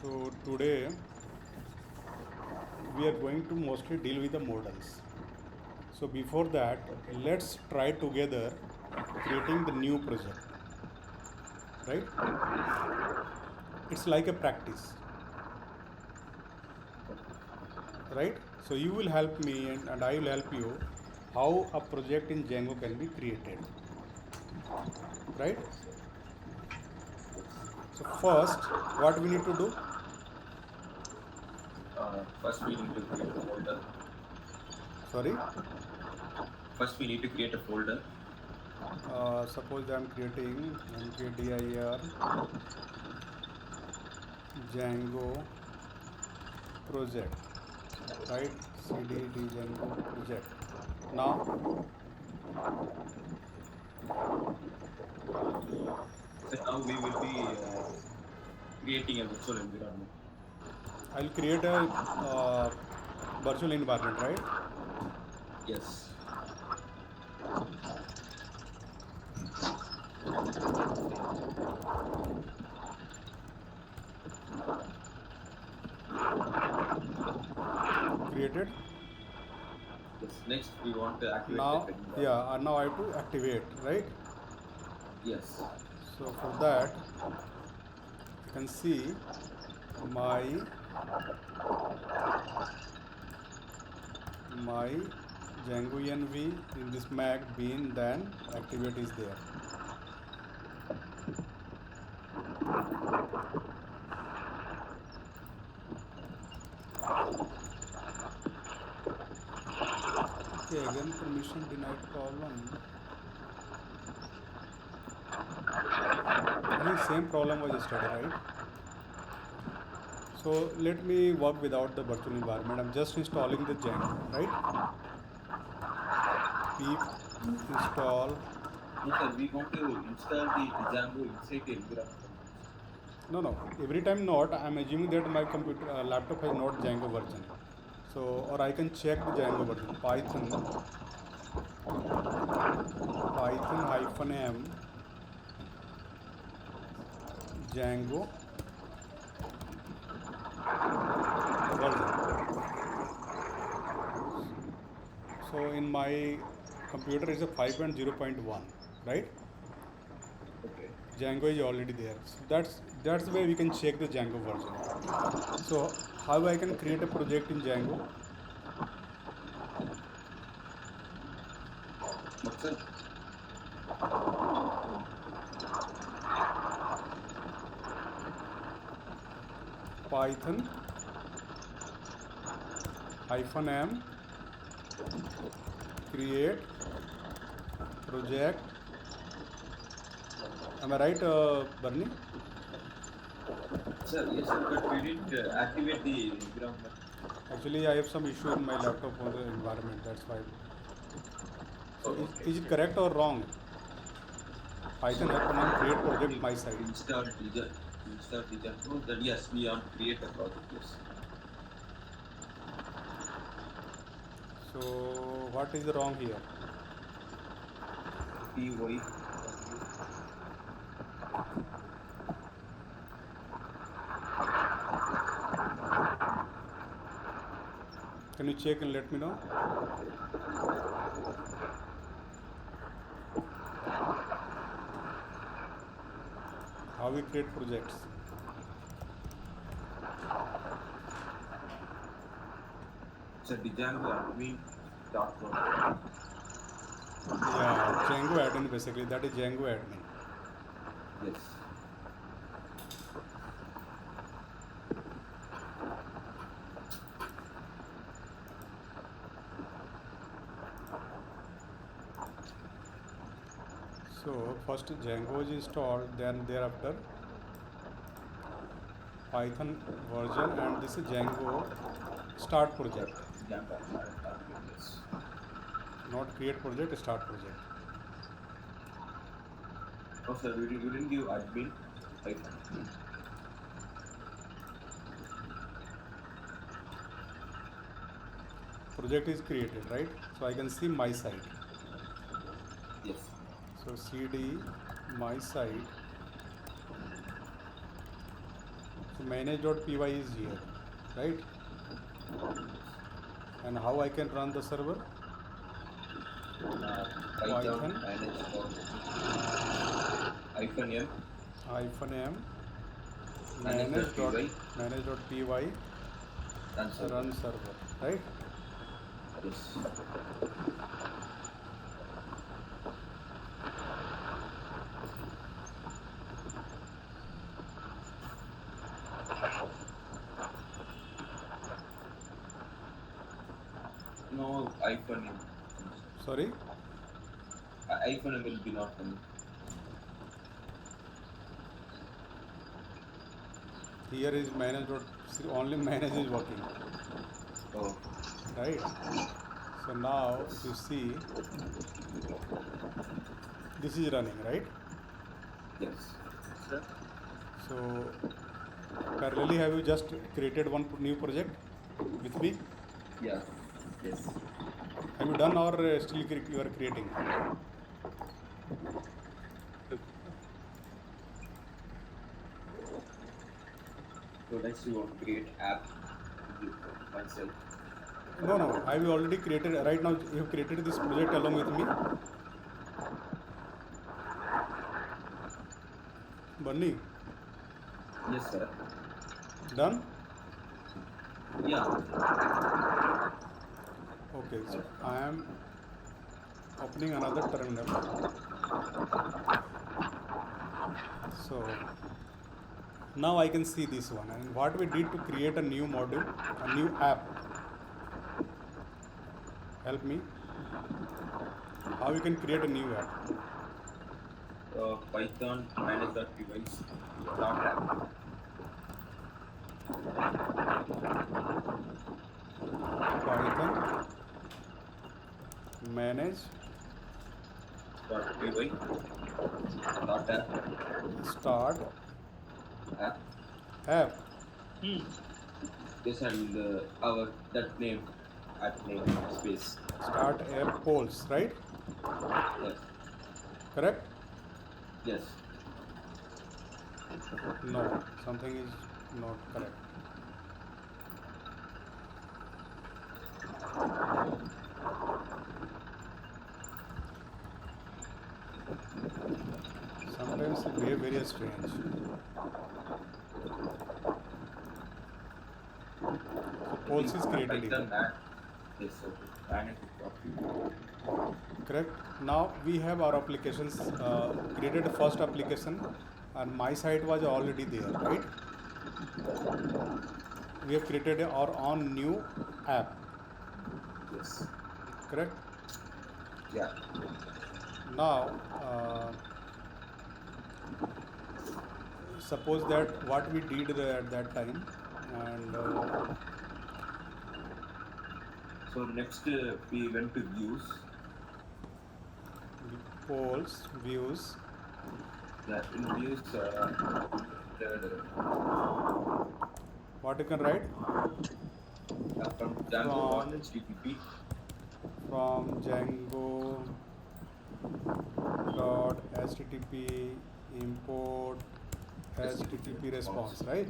So today we are going to mostly deal with the models. So before that, Okay. let's try together creating the new project, right? It's like a practice, right? So you will help me and I will help you how a project in Django can be created, right? Yes. Yes. So first, what we need to do? First, we need to create a folder. Sorry, First, we need to create a folder. suppose I am creating mkdir Django project, right? cd Django project. Now So now we will be creating a virtual environment. I'll create a virtual environment, right? Yes. Created. Yes. Next, we want to activate the Now, environment. yeah, now I have to activate, right? Yes. So for that, you can see my my Django env in this Mac bean, then activate is there. Okay, again permission denied problem. I think same problem was yesterday, right? So let me work without the virtual environment. I'm just installing the Django, right? Pip install. No, sir. We want to install the Django inside the environment only. No, no. Every time not. I'm assuming that my computer laptop has not Django version. So, or I can check the Django version. Python hyphen m Django version. So in my computer is a 5.0.1, right? Okay. Django is already there. So that's the way we can check the Django version. So how I can create a project in Django? But sir, Python hyphen m create project. Am I right, Bernie? sir, yes, sir. But we didn't activate the environment. Actually, I have some issue in my laptop on the environment. That's why. Oh, So okay. is it correct or wrong? Python So hyphen m create want project to my side. install Django. Then yes, we want to create a project. Yes. So what is wrong here? Py. Can you check and let me know? How we create projects? So Django admin dot project. Yeah, Django admin basically. That is Django admin. Yes. So first Django is installed, then thereafter Python version, and this is Django start Sir, project. Django admin. Yes. Not create project, start project. Oh, sir, we didn't give admin Python. Project is created, right? So I can see my site. Yes. So cd my site. So manage.py is here, right? And how I can run the server? Python manage hyphen m -m manage.py manage.py run server, right? Yes. No hyphen m. Sorry. Hyphen m will be not coming. Here is manage. Only manage is working, Oh, right? So now if you see, this is running, right? yes. Sir? So parallelly, have you just created one new project with me? Yeah. Yes. Have you done or still you are creating? So next you want to create app myself. No. I have already created. Right now, you have created this project along with me. Bunny, Yes, sir. done? Yeah. Okay, so I am opening another terminal. So now I can see this one. And what we did to create a new module, a new app. Help me. How you can create a new app? Python manage.py dot app. Python manage Dot py dot app start app. app. Yes, and our that name app name space. Start app polls, right? Yes. Correct? Yes. No, something is not correct. Sometimes it behave very strange. So polls is created Python here. yes, okay. Manage.py. Correct. Now we have our applications created first application, and my site was already there, right? We have created our own new app. Yes. Correct. Yeah. Now suppose that what we did at that time, and So next we went to views. polls, views, Yeah, in views what you can write from Django dot HTTP. from Django dot HTTP import HTTP response, right?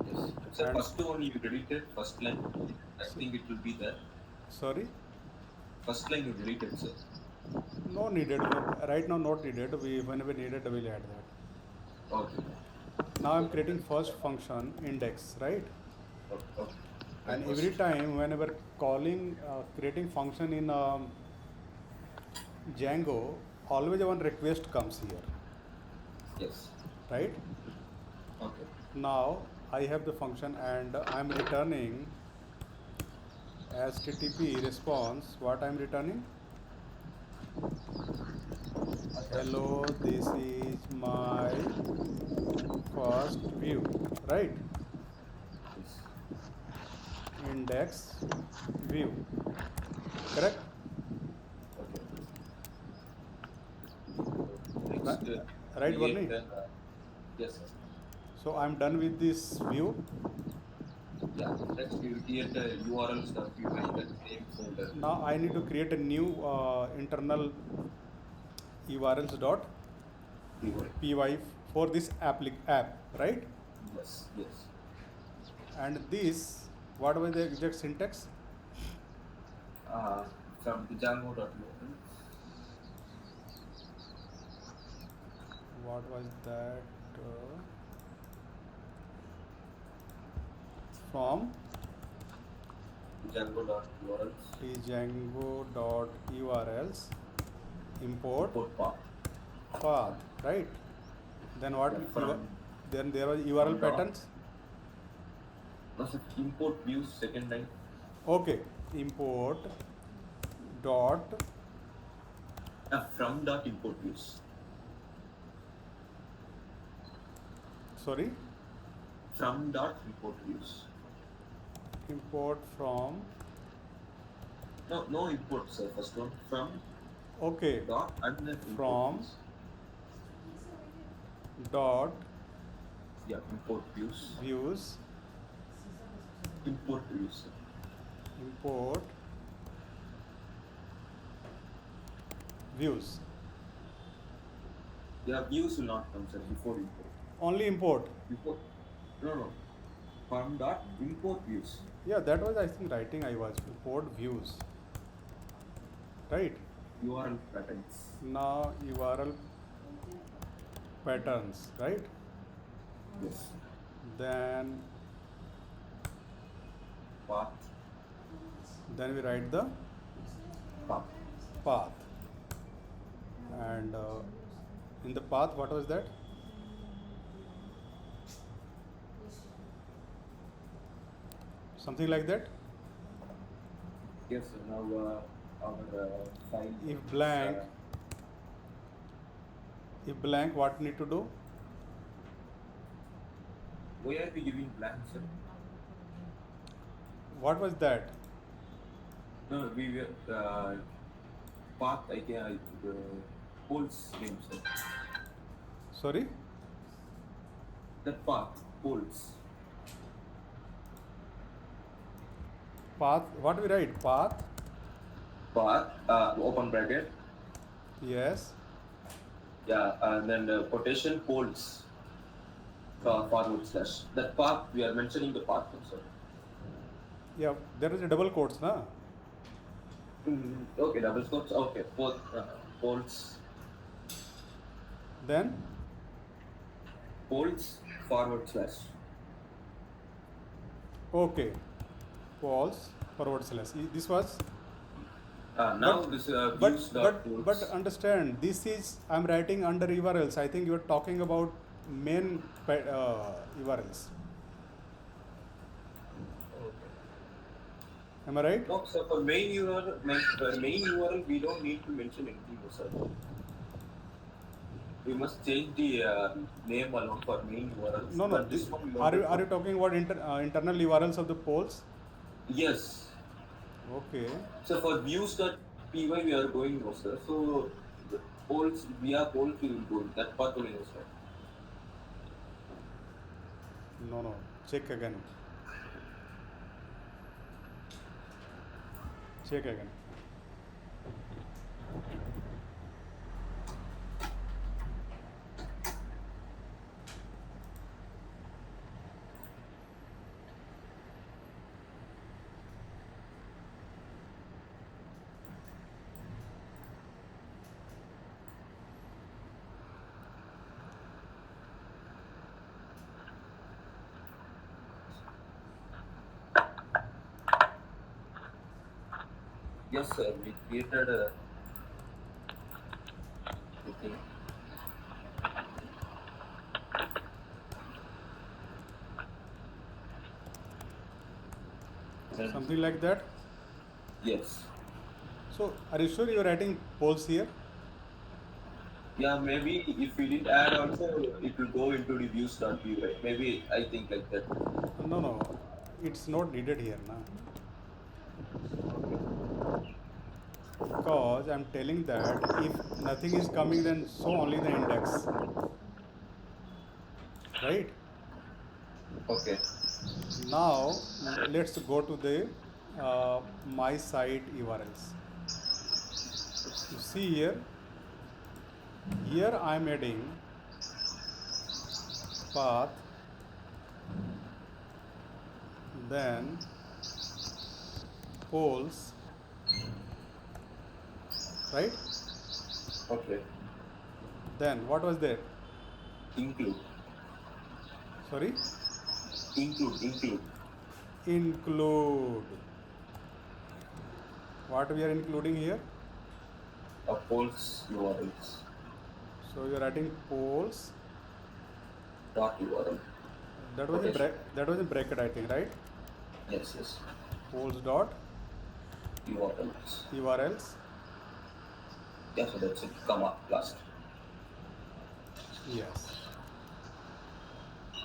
Yes. So And- first one you deleted, first line. I think it will be there. Sorry, First line you deleted, sir. no needed right now. Not needed. We whenever needed, we'll add that. Okay. Now I'm creating first function index, right? Okay. And every time whenever calling creating function in Django, always one request comes here, Yes. right? Okay. Now I have the function and I'm returning HTTP response. What I'm returning? Hello, this is my first view, right? Yes. Index view, correct? Okay. Next, Right, create Varney? yes, sir. So I'm done with this view. Yeah. Next we will create the URLs.py in the same folder. Now I need to create a new internal URLs dot py. py for this app, right? Yes, yes. And this, what was the exact syntax? Uh, from the Django.local. What was that? From Django.urls. django.urls import Import path. path, right? Then what? Yeah, from Then there was URL from dot. patterns. Also import views second line. Okay, import dot. From dot import views. Sorry, From dot import views. import from. No import, sir. First one from Okay, dot and then import from views. dot Yeah, import views. views Import views. Sir. import views. Yeah, views will not come, sir, before import. Only import. Before, no. From dot import views. Yeah, that was I think writing I was import views. Right. URL patterns. Now URL patterns, right? Yes. Then Path. we write the Path. path. And in the path, what was that? Something like that. Yes, sir. Now our file. If blank, what need to do? Why are we giving blank, sir? What was that? No, we were path. I can polls name, sir. Sorry. That path polls. Path. What we write? Path. Path. Open bracket. Yes. Yeah, and then the quotation polls. Forward slash. That path we are mentioning the path, sir. Yeah. There is a double quotes, na? Okay, double quotes. Okay, both polls. Then Polls forward slash. okay. False forward slash. This was. Now But- this But views dot polls. but understand, this is I'm writing under URLs. I think you are talking about main URLs. Am I right? No, sir, for main URL, we don't need to mention anything, sir. We must change the name alone for main URL. No. But this one we Are don't you talking about internal URLs of the polls? Yes. Okay. So for views.py we are going no, sir. So the polls via polls we will go. That part only, no, sir. No. Check again. Check again. Yes, sir. We created a thing. Something like that. Yes. So are you sure you are writing polls here? Yeah, maybe if we didn't add also, it will go into the views.py. Maybe I think like that. No. It's not needed here, na. Because I'm telling that if nothing is coming, then show only the index. Right? Okay. Now let's go to the my site URLs. You see here. Here I am adding path then poles, right? Okay. Then what was there? Include. Sorry? Include. Include. What we are including here? Poles URLs. So you are writing poles. Dot URL. That was Quotation. that was a bracket, I think, right? Yes. Poles dot URLs. URLs. Yeah, so that's it. Comma last. Yes.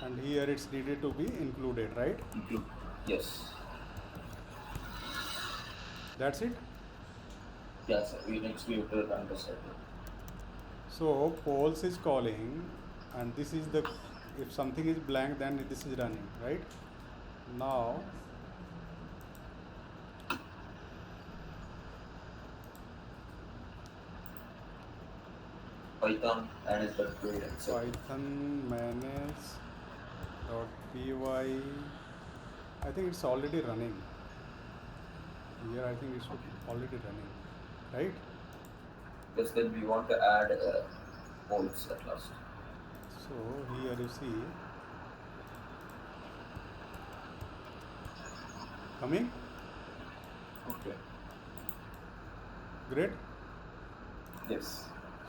And here it's needed to be included, right? Include. Yes. That's it. Yes, we next we have to understand. So poles is calling, and this is the, if something is blank, then this is running, right? Now Python and is but great and set. Python manage .py. I think it's already running. Here I think it should be already running, right? Because then we want to add poles at last. So here you see coming. Okay. Great. Yes.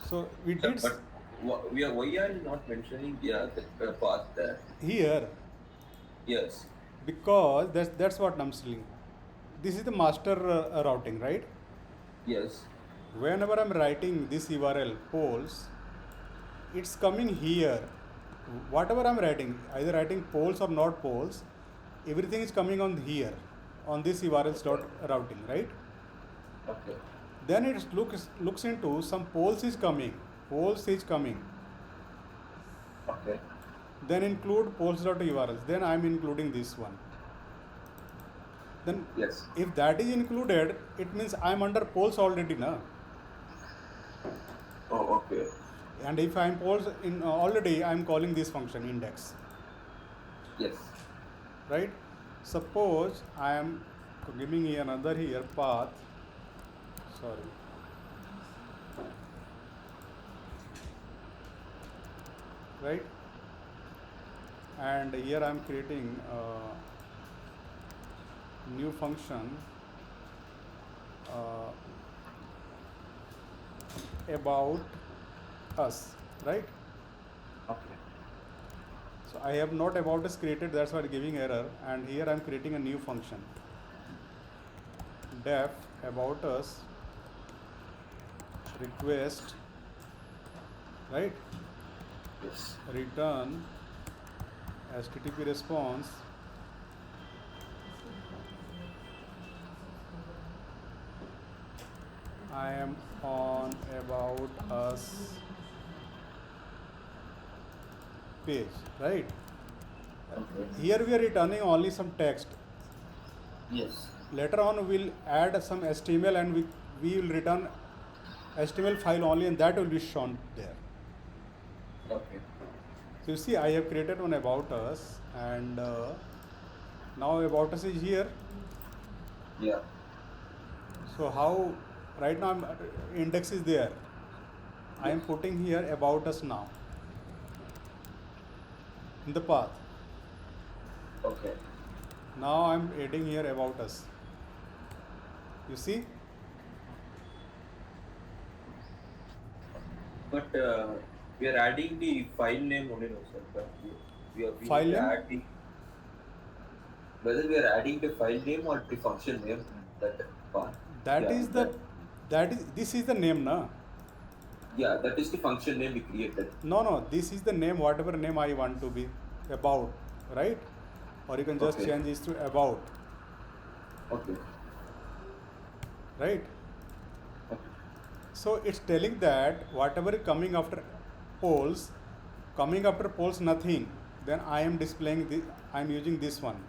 So we did But why are you not mentioning the path there? here Yes. because that's what I'm saying. This is the master routing, right? Yes. Whenever I'm writing this URL poles, it's coming here. Whatever I'm writing, either writing poles or not poles, everything is coming on here, on this URLs dot routing, right? Okay. Then it looks into some poles is coming. Okay. Then include poles.urls. Then I'm including this one. Then Yes. if that is included, it means I'm under poles already, na? Oh, okay. And if I'm poles in already, I'm calling this function index, Yes. right? Suppose I am giving here another here path. Sorry. Right? And here I'm creating new function about us, right? Okay. So I have not about us created, that's why giving error, and here I'm creating a new function def about us request, right? Yes. Return HTTP response I am on about us page, right? Okay. Here we are returning only some text. Yes. Later on we'll add some HTML and we will return HTML file only, and that will be shown there. Okay. So you see I have created one about us, and now about us is here. Yeah. So how right now index is there. I am putting here about us now in the path. Okay. Now I'm adding here about us. You see? But we are adding the file name only, no, sir. But we File need to name? add the, whether we are adding the file name or the function name, that part. That is the this is the name, na? Yeah, that is the function name we created. No, this is the name, whatever name I want to be about, right? Or you can just Okay. change this to about, Okay. right? Okay. So it's telling that whatever is coming after poles nothing, then I am displaying this, I am using this one.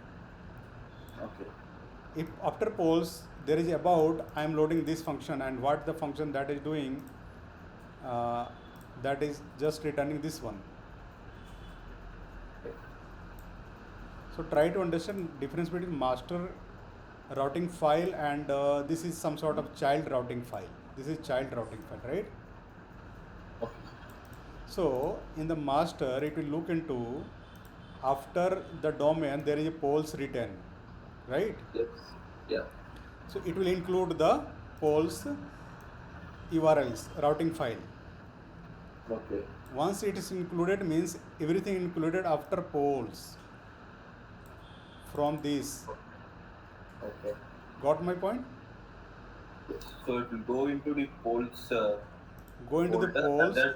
Okay. If after poles there is about, I am loading this function, and what the function that is doing, that is just returning this one. Okay. So try to understand difference between master routing file and this is some sort of child routing file. This is child routing file, right? Okay. So in the master, it will look into after the domain there is a poles written, right? Yes. Yeah. So it will include the poles URLs routing file. Okay. Once it is included means everything included after poles from this. Okay. Got my point? Yes. So it will go into the polls Go into the folder and poles. then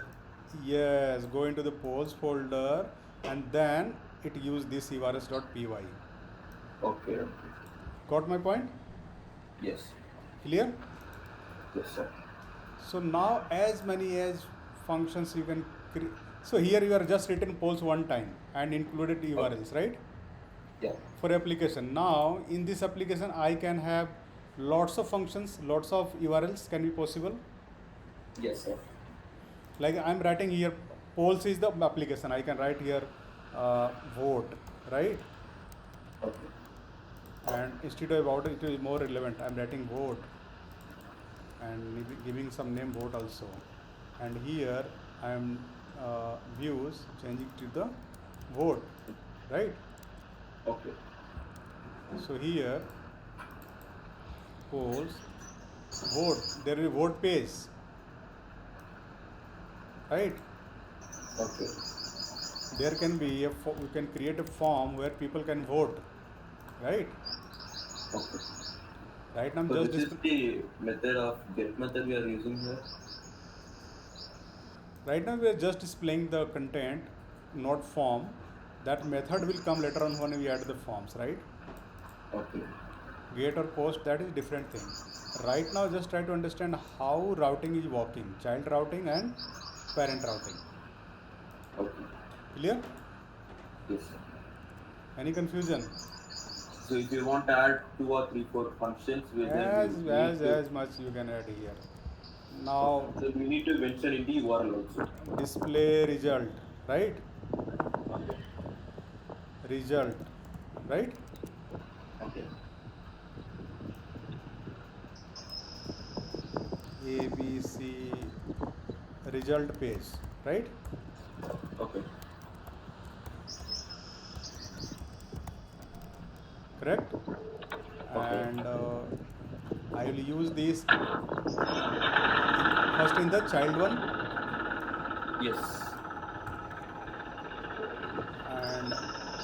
Yes, go into the poles folder and then it use this urls.py. okay. Okay. Got my point? Yes. Clear? Yes, sir. So now as many as functions you can create. So here you are just written poles one time and included URLs, right? Yeah. For application. Now in this application I can have lots of functions, lots of URLs can be possible. Yes, sir. Like I'm writing here, polls is the application. I can write here vote, right? Okay. And instead of about it is more relevant. I'm writing vote and giving some name vote also. And here I'm views changing to the vote, right? Okay. So here polls vote. There is a vote page, right? Okay. There can be you can create a form where people can vote, right? Okay. Right now I'm So just this is the method of get method we are using here. right now we are just displaying the content, not form. That method will come later on when we add the forms, right? Okay. Get or post, that is different thing. Right now just try to understand how routing is working, child routing and parent routing. Okay. Clear? Yes, sir. Any confusion? So if you want to add 2 or 3, 4 functions, we then we need to As much you can add here. Now so we need to mention in the URL also. display result, right? Okay. Result, right? Okay. ABC result page, right? Okay. Correct? Okay. And I will use this first in the child one Yes. and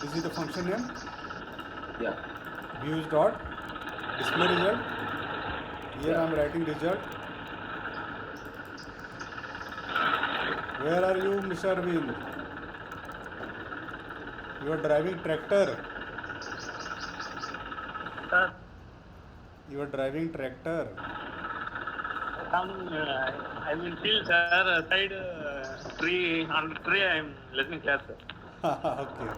this is the function name Yeah. views dot display result. Here I am writing result. Where are you, Mr. Arvind? You are driving tractor. Sir, You are driving tractor. I will feel, sir, side tree, on tree I am listening class, sir. Okay.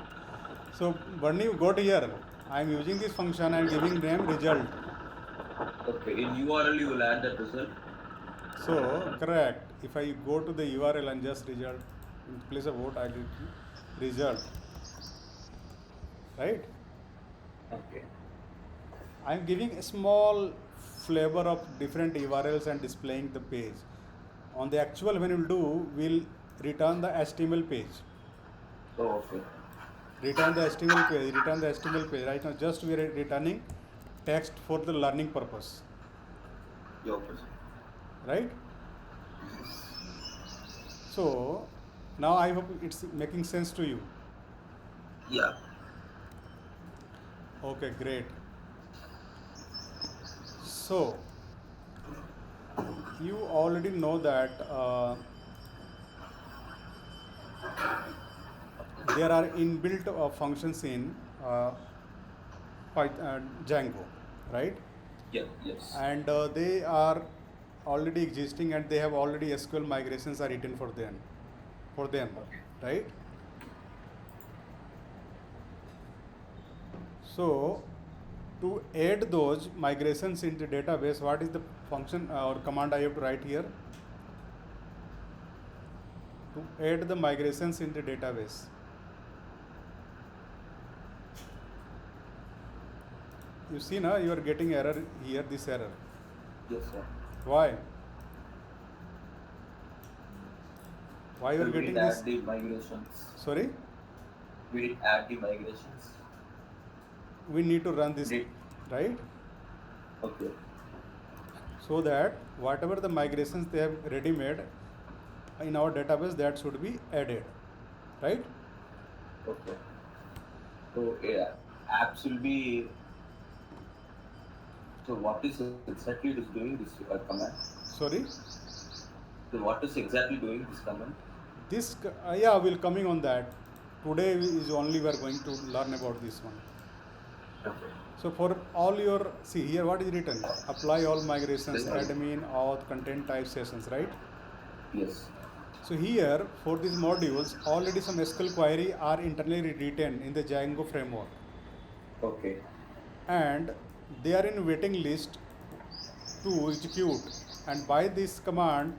So Bunny, you got here. I am using this function. I am giving name result. Okay. In URL you will add that result. So correct. If I go to the URL and just result in place of vote, I will result. Right? Okay. I am giving a small flavor of different URLs and displaying the page. On the actual, when you do, we'll return the HTML page. Oh, okay. Return the HTML page. Return the HTML page. Right now, just we are returning text for the learning purpose. Yeah, okay. Right? So now I hope it's making sense to you. Yeah. Okay, great. So you already know that there are inbuilt functions in Django, right? Yeah. Yes. And they are already existing and they have already SQL migrations are written for them, right? So to add those migrations into database, what is the function or command I have to write here? To add the migrations into database. You see now you are getting error here, this error. Yes, sir. Why? Why you So are we getting didn't this? add the migrations. Sorry? We didn't add the migrations. We need to run this, Did right? okay. So that whatever the migrations they have ready made in our database, that should be added, right? Okay. So yeah, apps will be. So what is exactly it is doing this command? Sorry? So what is exactly doing this command? This, yeah, we'll coming on that. Today is only we are going to learn about this one. Okay. So for all your, see here what is written, apply all migrations, Yes. admin, auth, content type sessions, right? Yes. So here for these modules, already some SQL query are internally written in the Django framework, Okay. and they are in waiting list to execute. And by this command,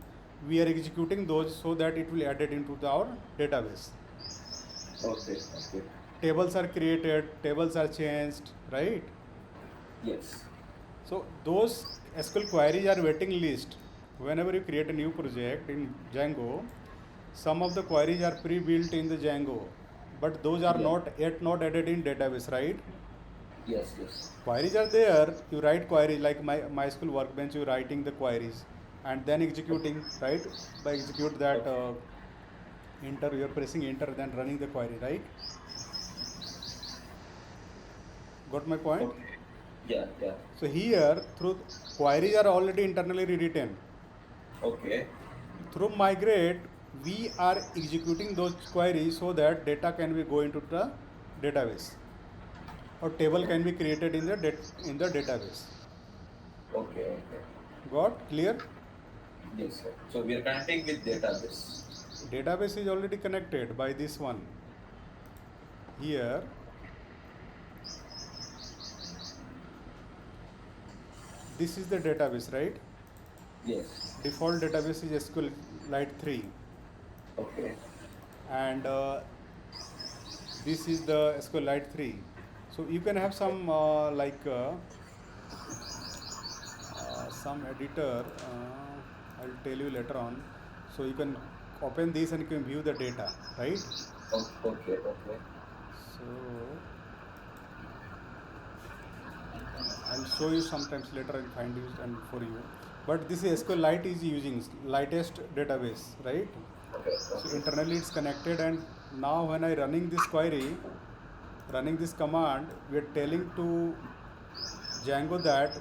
we are executing those so that it will add it into our database. Okay. Okay. Tables are created, tables are changed, right? Yes. So those SQL queries are waiting list. Whenever you create a new project in Django, some of the queries are pre-built in the Django, but those are Yeah. not added in database, right? Yes. Yes. Queries are there. You write queries like MySQL Workbench. You're writing the queries and then executing, right? By execute that enter, you're pressing enter, then running the query, right? Got my point? Okay. Yeah. Yeah. So here, through queries are already internally rewritten. Okay. Through migrate, we are executing those queries so that data can be go into the database, or table can be created in the database. Okay. Okay. Got clear? Yes, sir. So we are connecting with database. Database is already connected by this one. Here, this is the database, right? Yes. Default database is SQLite 3, Okay. and this is the SQLite 3. So you can have some some editor. I'll tell you later on. So you can open this and you can view the data, right? Okay. Okay. So I'll show you sometimes later. I'll find you and for you. But this is SQLite is using lightest database, right? Okay. So internally it's connected, and now when I running this query, running this command, we are telling to Django that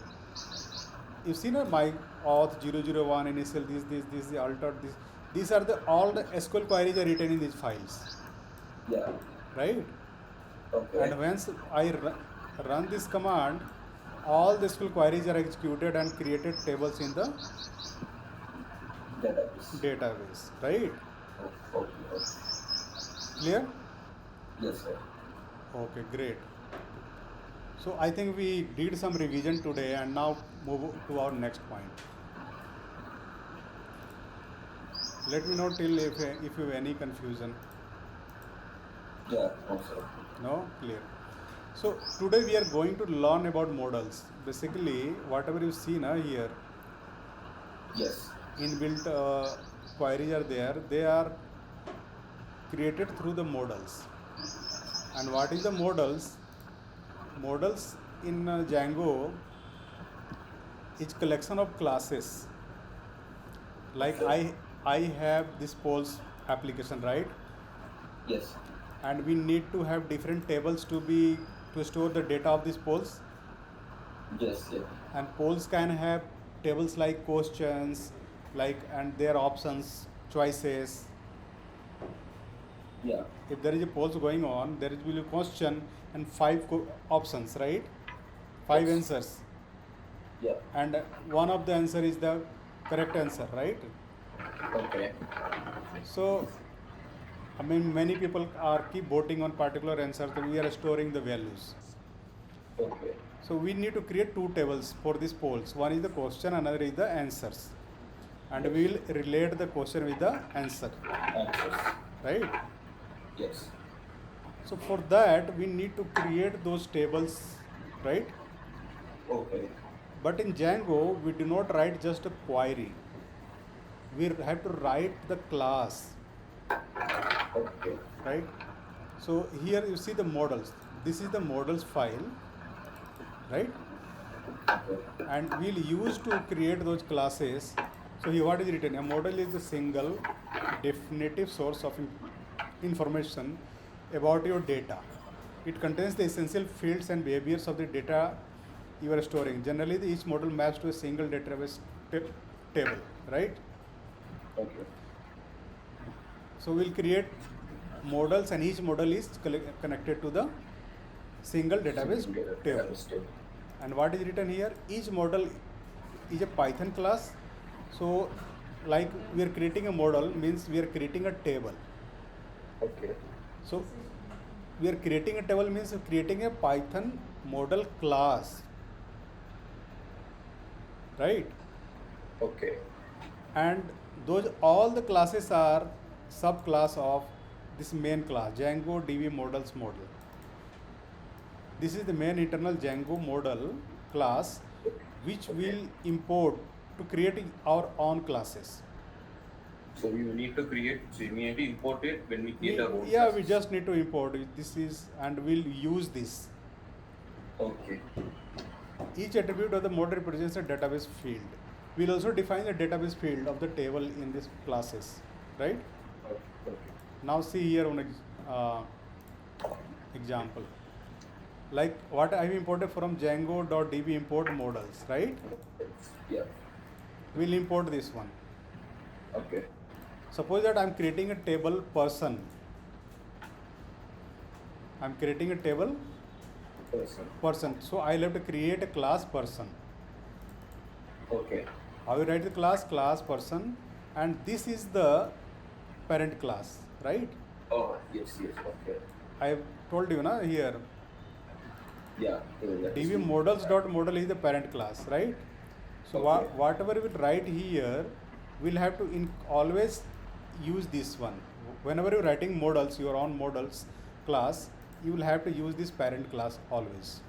you see now my auth 001 initial this the altered this, these are the all the SQL queries are written in these files, Yeah. right? Okay. And once I run this command, all the SQL queries are executed and created tables in the database, right? Okay. Clear? Yes, sir. Okay, great. So I think we did some revision today, and now move to our next point. Let me know till if you have any confusion. Yeah. Also. No? Clear. So today we are going to learn about models. Basically, whatever you see now here, Yes. inbuilt queries are there. They are created through the models. And what is the models? Models in Django is collection of classes. Like I have this polls application, right? Yes. And we need to have different tables to store the data of these polls. Yes. Yeah. And polls can have tables like questions, like, and their options, choices. Yeah. If there is a polls going on, there will be a question and five options, right? Five Yes. answers, Yeah. and one of the answer is the correct answer, right? Okay. So, I mean, many people are keep voting on particular answer, so we are storing the values. Okay. So we need to create two tables for these polls. One is the question, another is the answers, and we will relate the question with the answer, Answers. right? Yes. So for that we need to create those tables, right? Okay. But in Django, we do not write just a query. We have to write the class, Okay. right? So here you see the models. This is the models file, right? Okay. And we'll use to create those classes. So here what is written? A model is the single definitive source of information about your data. It contains the essential fields and behaviors of the data you are storing. Generally, each model maps to a single database table, right? Okay. So we'll create models, and each model is connected to the single database table. And what is written here? Each model is a Python class. So, like we are creating a model means we are creating a table. Okay. So, we are creating a table means creating a Python model class, right? Okay. And those all the classes are subclass of this main class, Django DB models model. This is the main internal Django model class which will import to create our own classes. So you need to create, so you need to import it when we create our own Yeah, we classes. just need to import it. This is, and we'll use this. Okay. Each attribute of the model represents a database field. We'll also define the database field of the table in these classes, right? Okay. Now see here one example. Like what I've imported from Django.db import models, right? Yeah. We'll import this one. Okay. Suppose that I'm creating a table person. I'm creating a table person. So I'll have to create a class person. Okay. I will write the class person, and this is the parent class, right? Oh, yes. Okay. I told you na here. Yeah. DB models.model is the parent class, right? So Okay. whatever we write here, we'll have to always use this one. Whenever you're writing models, your own models class, you will have to use this parent class always.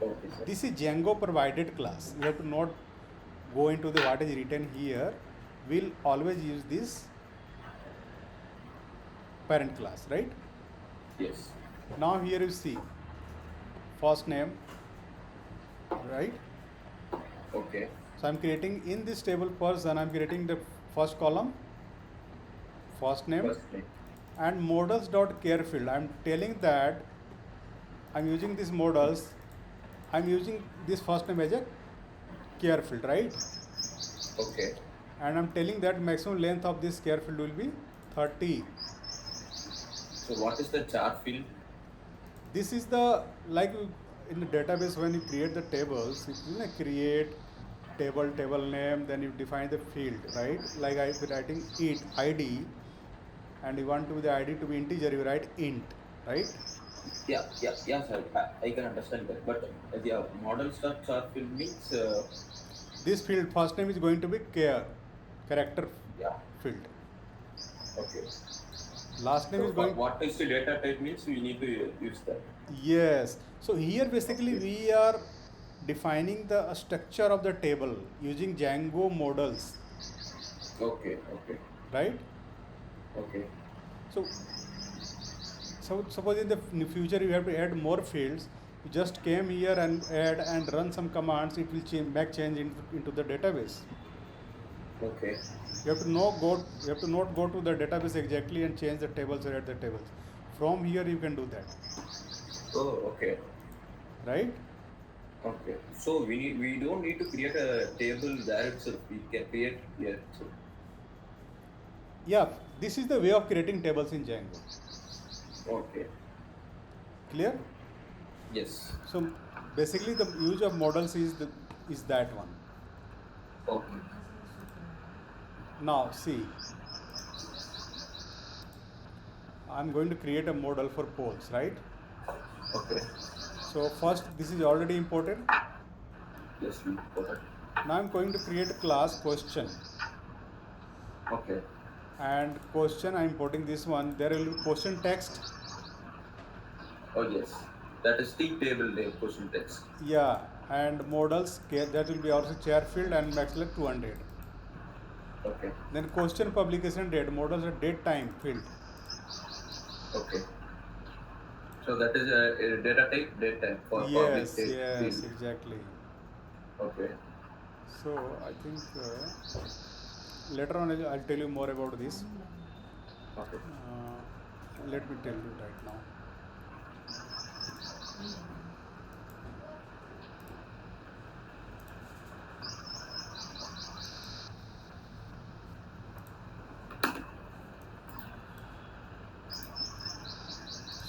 Okay, sir. This is Django provided class. You have to not go into the what is written here. We'll always use this parent class, right? Yes. Now here you see first name, right? Okay. So I'm creating in this table person, I'm creating the first column, first name, First name. and models.care field. I'm telling that I'm using these models, I'm using this first name as a care field, right? Okay. And I'm telling that maximum length of this care field will be 30. So what is the chart field? This is the, like in the database when you create the tables, you create table name, then you define the field, right? Like I be writing it ID, and you want to the ID to be integer, you write int, right? Yeah, sir. I can understand that. But the model stuff chart field means This field first name is going to be character yeah. field. Okay. Last name So is going. what is the data type means we need to use that. Yes. So here basically Okay. we are defining the structure of the table using Django models, Okay. right? Okay. So suppose in the future you have to add more fields, you just came here and add and run some commands, it will make change into the database. Okay. You have to not go to the database exactly and change the tables or add the tables. From here you can do that, Oh, okay. right? Okay. So we don't need to create a table there itself. We can create here itself. Yeah, this is the way of creating tables in Django. Okay. Clear? Yes. So basically the use of models is that one. Okay. Now see, I'm going to create a model for polls, right? Okay. So first this is already imported. Yes, we got it. Now I'm going to create a class question, Okay. and question I'm importing this one. There will be question text. Oh yes. That is the table name question text. Yeah, and modals that will be also chair field and max length 200. Okay. Then question publication date, modals are date time field. Okay. So that is a data type, date type for public Yes, date yes, field. exactly. Okay. So I think later on I'll tell you more about this. Okay. Let me tell you right now.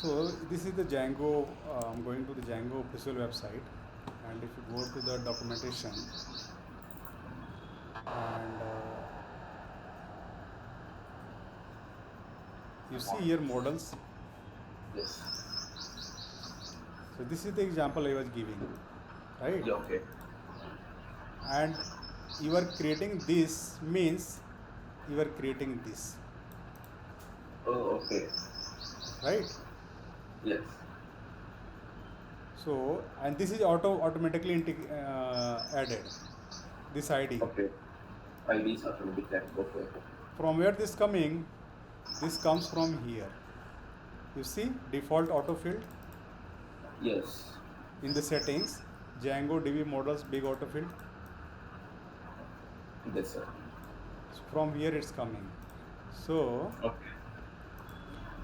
So this is the Django. I'm going to the Django official website, and if you go to the documentation, and you see here models. Yes. So this is the example I was giving, right? Yeah. Okay. And you are creating this means you are creating this, Oh, okay. right? Yes. So and this is automatically added, this ID. Okay. ID is automatic type. Okay. From where this coming? This comes from here. You see default autofill Yes. in the settings, Django DB models big autofill. Yes, sir. So from here it's coming. So Okay.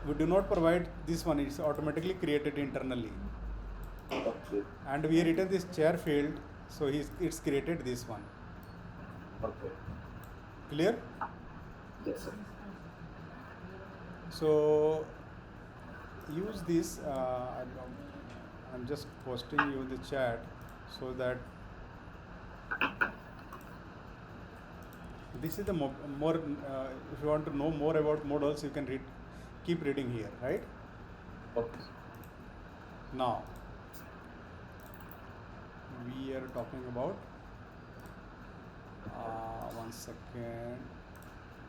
we do not provide this one, it's automatically created internally. Okay. And we written this chair field, so it's created this one. Okay. Clear? Yes, sir. So use this. I'm just posting you in the chat so that this is the more. If you want to know more about models, you can keep reading here, right? Okay. Now we are talking about. One second.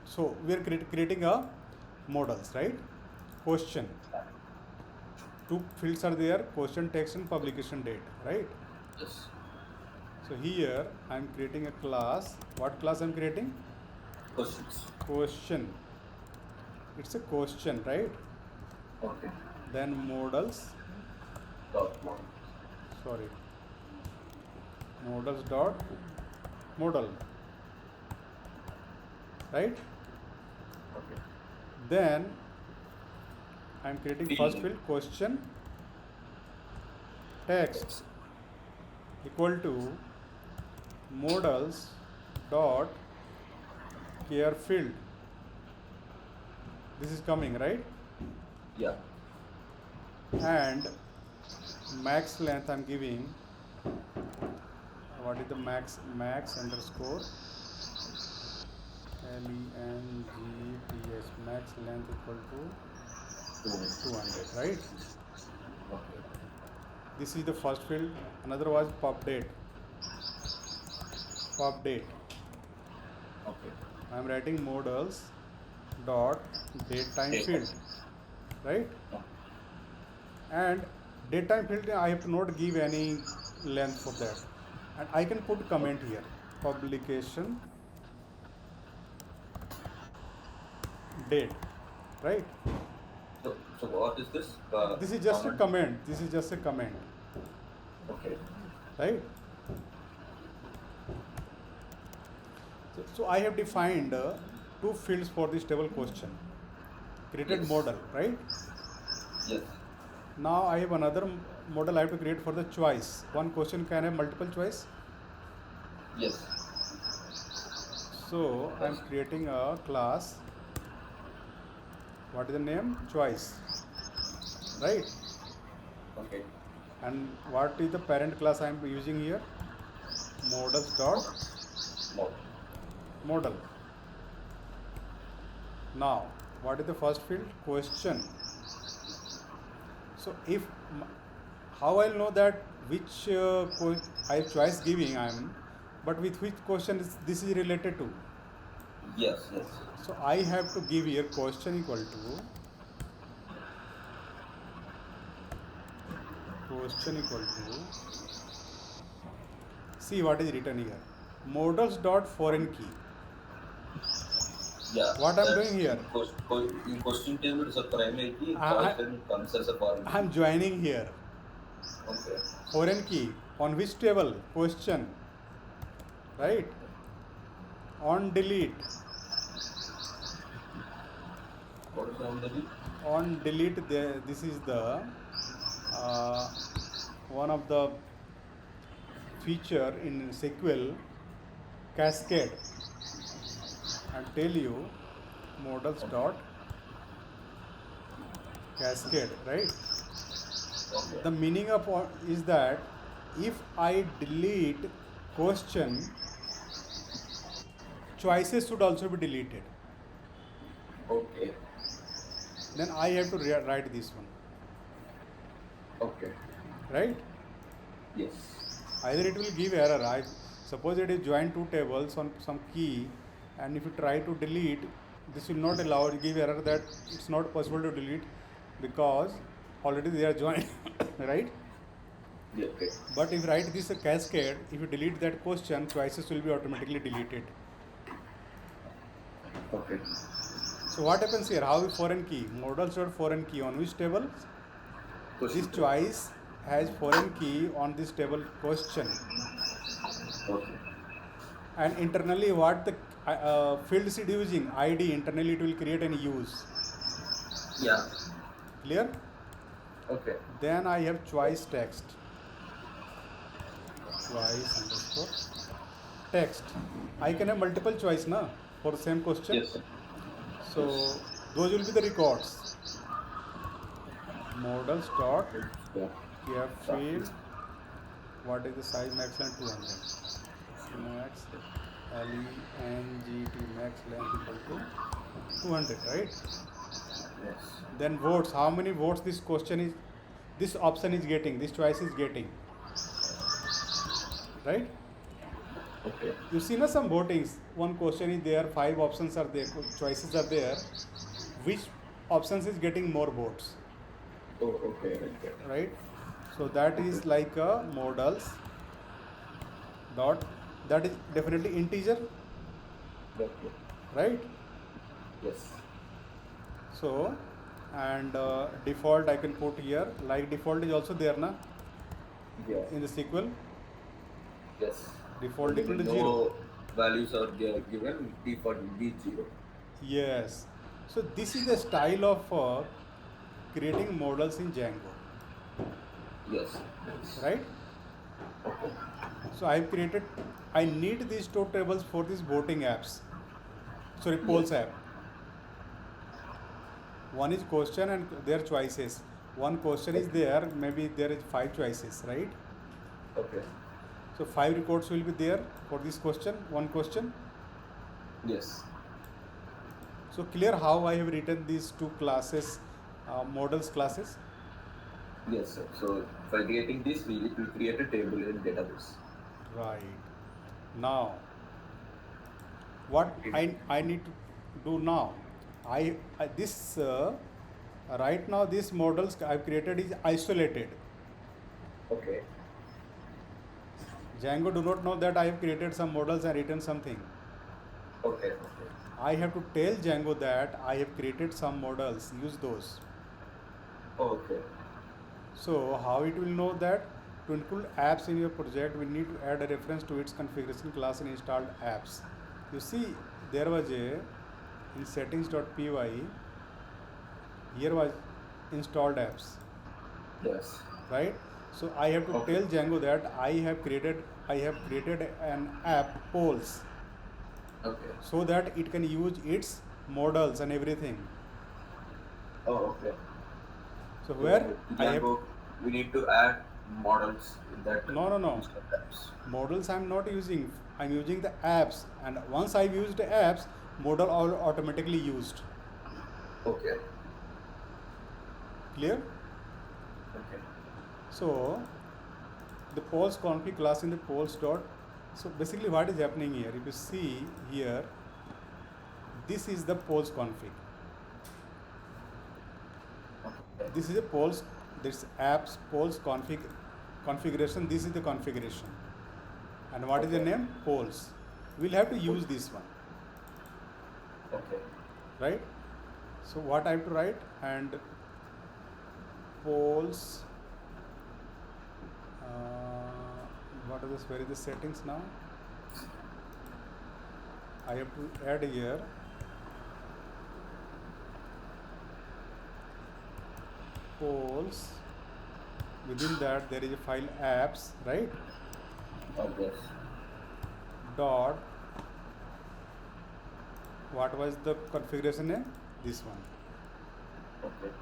So we are creating a models, right? Question. Two fields are there: question text and publication date, right? Yes. So here I am creating a class. What class I am creating? Questions. Question. It's a question, right? Okay. Then modals. Dot one. Sorry. Modals dot modal. Right? Okay. Then I am creating first field question text equal to modals dot care field. This is coming, right? Yeah. And max length I'm giving. What is the max underscore length max length equal to 200, right? Okay. This is the first field. Another was pub date. Okay. I am writing modals dot date time field, right? And date time field I have to not give any length for that, and I can put comment here, publication date, right? So what is this? This is just a comment. This is just a comment, Okay. right? So I have defined two fields for this table question. Created Yes. model, right? Yes. Now I have another model I have to create for the choice. One question can have multiple choice. Yes. So I am creating a class. What is the name? Choice, right? Okay. And what is the parent class I am using here? Models dot More. model. Now what is the first field? Question. So if how I'll know that which I have choice giving I am, but with which question this is related to? Yes. Yes. So I have to give here question equal to See what is written here. Modals dot foreign key. Yeah. What I'm That's doing here? in question table is a primary key. In I, choice I table it comes as a foreign key. I'm joining here. Okay. Foreign key on which table? Question. Right? On delete. What is on the list? On delete, this is the one of the feature in SQL cascade. I'll tell you modals dot cascade, right? Okay. The meaning of is that if I delete question, choices should also be deleted. Okay. Then I have to write this one, Okay. right? Yes. Either it will give error. I suppose it is joined two tables on some key, and if you try to delete, this will not allow it, give error that it's not possible to delete because already they are joined, right? Yeah. Okay. But if you write this a cascade, if you delete that question, choices will be automatically deleted. Okay. So what happens here? How is foreign key? Modals dot foreign key on which table? Question This table. choice has foreign key on this table question. Okay. And internally what the fields it using? ID, internally it will create and use. Yeah. Clear? Okay. Then I have choice text. Choice underscore text. I can have multiple choice na for the same question. Yes. Sir. So those will be the records. Modals dot Yeah. care field. What is the size maximum 200? Max LENGT max length equal to 200, right? Yes. Then votes. How many votes this question is? This option is getting. This choice is getting. Right? Okay. You see na some votings. One question is there. 5 options are there. Choices are there. Which options is getting more votes? Oh, okay. Okay. Right? So that is like a modals dot. That is definitely integer, Okay. right? Yes. So and default I can put here. Like default is also there na Yeah. in the SQL. Yes. Default When equal to no 0. values are given, default will be 0. Yes. So this is the style of creating models in Django, Yes. right? Okay. So I've created. I need these two tables for these voting apps. Sorry, polls Yes. app. One is question and their choices. One question is there. Maybe there is 5 choices, right? Okay. So 5 records will be there for this question. One question. Yes. So clear how I have written these two classes, models classes. Yes, sir. So by creating this, it will create a table in database. Right. Now, what I need to do now? I this right now these models I've created is isolated. Okay. Django do not know that I have created some models and written something. Okay. Okay. I have to tell Django that I have created some models. Use those. Okay. So how it will know that? To include apps in your project, we need to add a reference to its configuration class in installed apps. You see, there was a in settings.py. Here was installed apps, Yes. right? So I have to Okay. tell Django that I have created an app polls Okay. so that it can use its models and everything. Oh, okay. So where I have Django, we need to add models in that. no Apps. models I'm not using. I'm using the apps, and once I've used the apps, model are automatically used. Okay. Clear? Okay. So the polls config class in the polls dot. So basically, what is happening here? If you see here, this is the polls config. Okay. This is a polls. This apps polls configuration. This is the configuration. And what is the Okay. name? Poles. We'll have to use this one, Okay. right? So what I have to write? And poles. What are this? Where is the settings now? I have to add here poles. Within that there is a file apps, right? Okay. Dot. What was the configuration name? This one. Okay.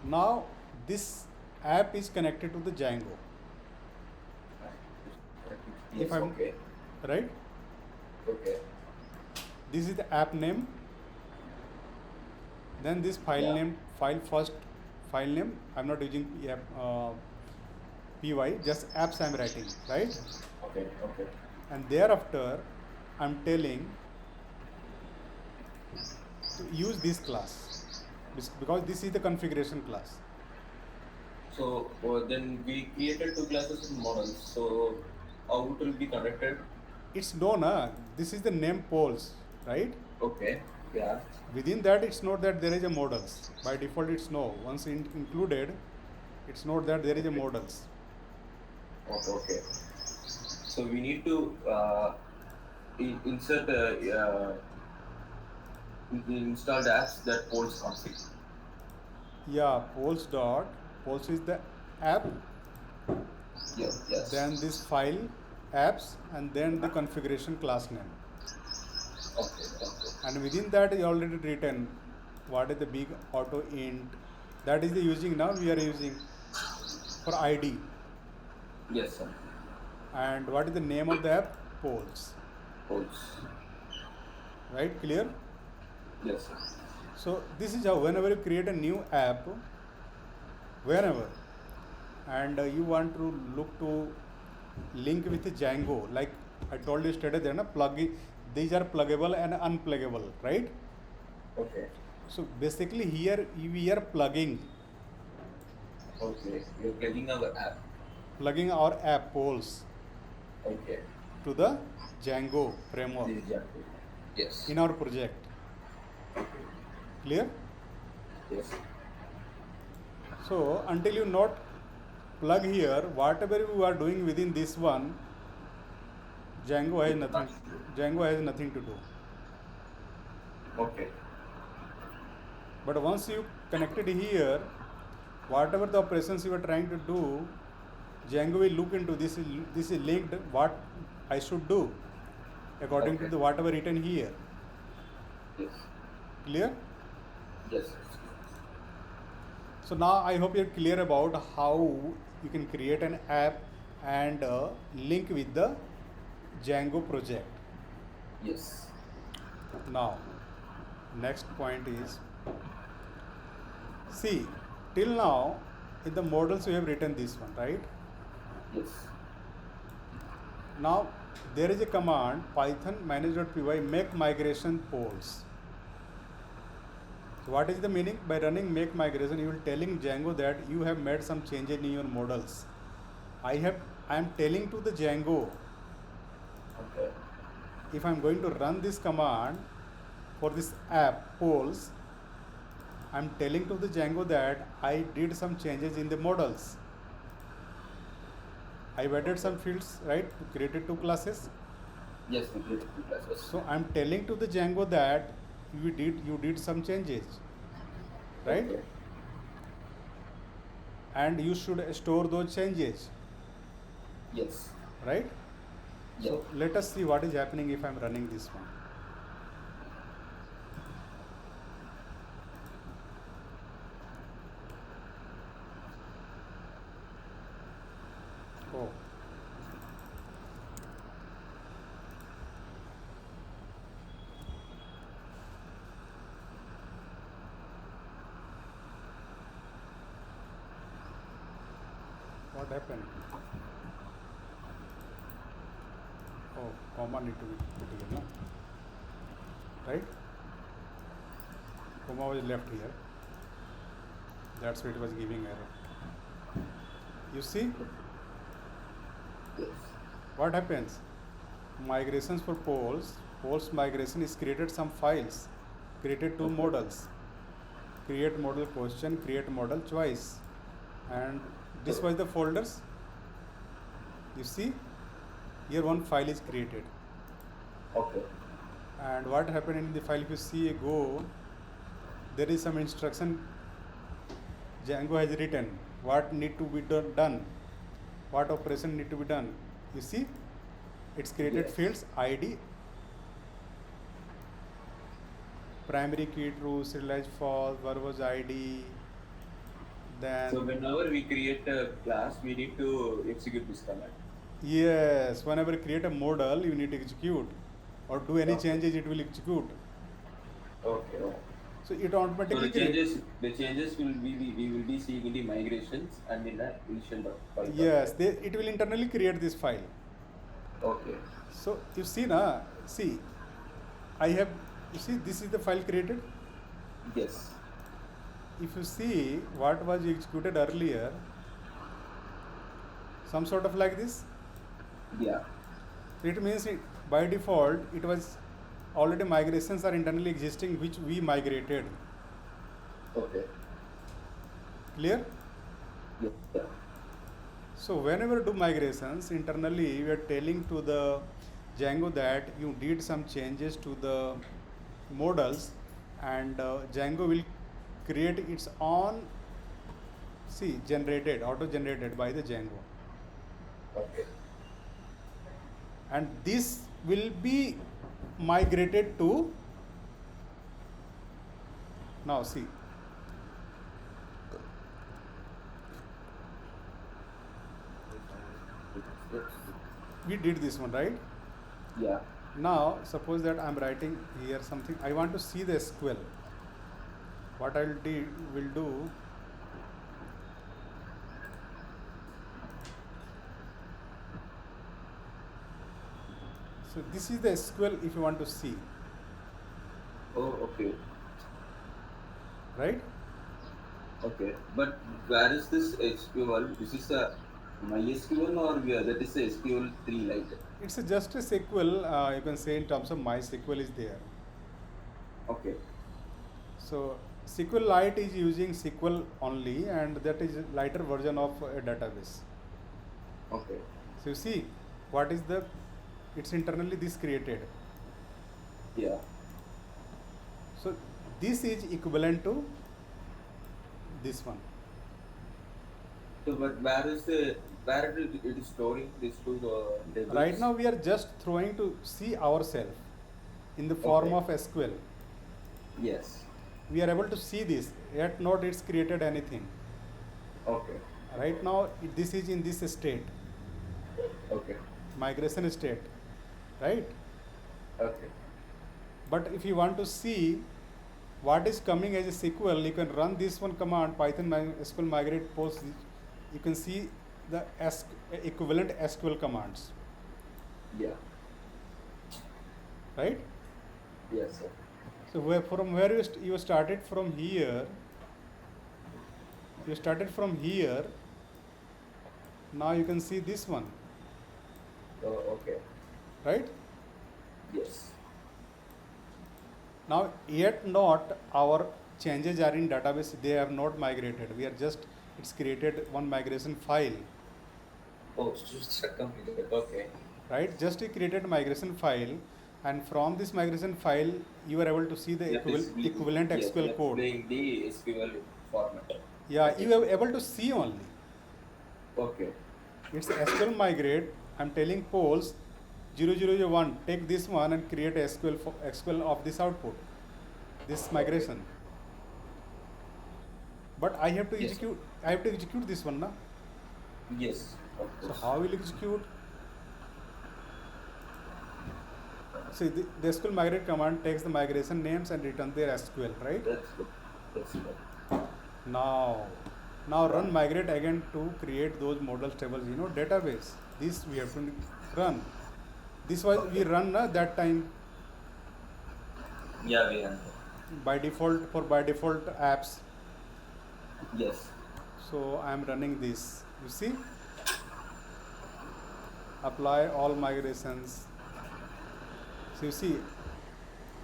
Now this app is connected to the Django. Yes. If I'm Okay. right, Okay. this is the app name. Then this file Yeah. name, first file name. I'm not using py, just apps I'm writing, right? Okay. Okay. And thereafter, I'm telling to use this class because this is the configuration class. So then we created two classes in models. So how it will be connected? It's known, this is the name poles, right? Okay. Yeah. Within that, it's not that there is a models. By default, it's no. Once included, it's not that there is a models. Okay. Okay. So we need to insert installed apps that polls config. Yeah, poles is the app, Yes. Yes. then this file apps, and then the configuration class name. Okay. Okay. And within that is already written what is the big auto int. That is the using now we are using for ID. Yes, sir. And what is the name of the app? Poles. Polls. Right? Clear? Yes, sir. So this is how whenever you create a new app, whenever, and you want to look to link with Django, like I told you yesterday, there are plugin. These are pluggable and unpluggable, right? Okay. So basically here we are plugging Okay. You're plugging our our app poles Okay. to the Django framework This is Django. Yes. in our project. Clear? Yes. So until you not plug here, whatever you are doing within this one, Django has nothing to do. Okay. But once you connected here, whatever the operations you are trying to do, Django will look into this. This is linked what I should do according to Okay. the whatever written here. Yes. Clear? Yes. So now I hope you're clear about how you can create an app and link with the Django project. Yes. Now, next point is, see, till now in the models we have written this one, right? Yes. Now there is a command python manage.py make migration poles. So what is the meaning? By running make migration, you will telling Django that you have made some changes in your models. I am telling to the Django, Okay. if I am going to run this command for this app poles, I am telling to the Django that I did some changes in the models. I added some fields, right? Created two classes. Yes, we created two classes. So I am telling to the Django that you did some changes, right? Okay. And you should store those changes, Yes. right? Yeah. So let us see what is happening if I am running this one. Oh. What happened? Oh, comma need to be put here, no? Right? Comma was left here. That's why it was giving error. You see? Yes. What happens? Migrations for poles migration is created some files, created two Okay. models, create model question, create model choice, and this So, was the folders. You see, here one file is created, okay. and what happened in the file? If you see a go, there is some instruction Django has written. What need to be done? What operation need to be done? You see, it's created Yes. fields ID, primary key true, serialized false, verbose ID, then So whenever we create a class, we need to execute this command. yes, whenever you create a model, you need to execute or do any Okay. changes, it will execute. Okay. Okay. So it So automatically create. the changes we will be seeing in the migrations and in the initial Python. Yes, it will internally create this file. Okay. So you see na, see, I have, you see this is the file created. Yes. If you see what was executed earlier, some sort of like this, Yeah. it means by default it was already migrations are internally existing which we migrated. Okay. Clear? Yeah. Yeah. So whenever do migrations internally, we are telling to the Django that you did some changes to the models, and Django will create its own, see, generated, auto generated by the Django, Okay. and this will be migrated to, now see, we did this one, right? Yeah. Now suppose that I'm writing here something, I want to see the SQL. What will do, so this is the SQL if you want to see, Oh, okay. right? Okay. But where is this SQL? This is a MySQL or that is a SQL 3 like that? It's just a SQL, you can say in terms of MySQL is there. Okay. So SQLite is using SQL only, and that is a lighter version of a database. Okay. So you see what is the, it's internally this created. Yeah. So this is equivalent to this one. So, but where it is storing this to the tables? Right now we are just throwing to see ourselves in the form Okay. of SQL. Yes. We are able to see this, yet not it's created anything. Okay. Right now this is in this state, Okay. migration state, right? Okay. But if you want to see what is coming as a SQL, you can run this one command, Python SQL migrate post. You can see the equivalent SQL commands, Yeah. right? Yes, sir. So from where you started from here, you started from here. Now you can see this one, Oh, okay. right? Yes. Now yet not our changes are in database, they have not migrated. We are just, it's created one migration file, Oh, just completed. Okay. right? Just you created migration file, and from this migration file you are able to see the equivalent yes, SQL code. playing the SQL format. Yeah, Okay. you are able to see only. Okay. It's SQL migrate. I'm telling polls 0001, take this one and create a SQL of this output, this migration. But I have to Yes. execute. I have to execute this one, na. Yes. Of So course. how will execute? See, the SQL migrate command takes the migration names and return their SQL, right? That's good. That's good. Now run migrate again to create those model tables, database. This we have to run. This was we run that time Yeah, we have. by default apps. Yes. So I am running this. You see, apply all migrations. So you see,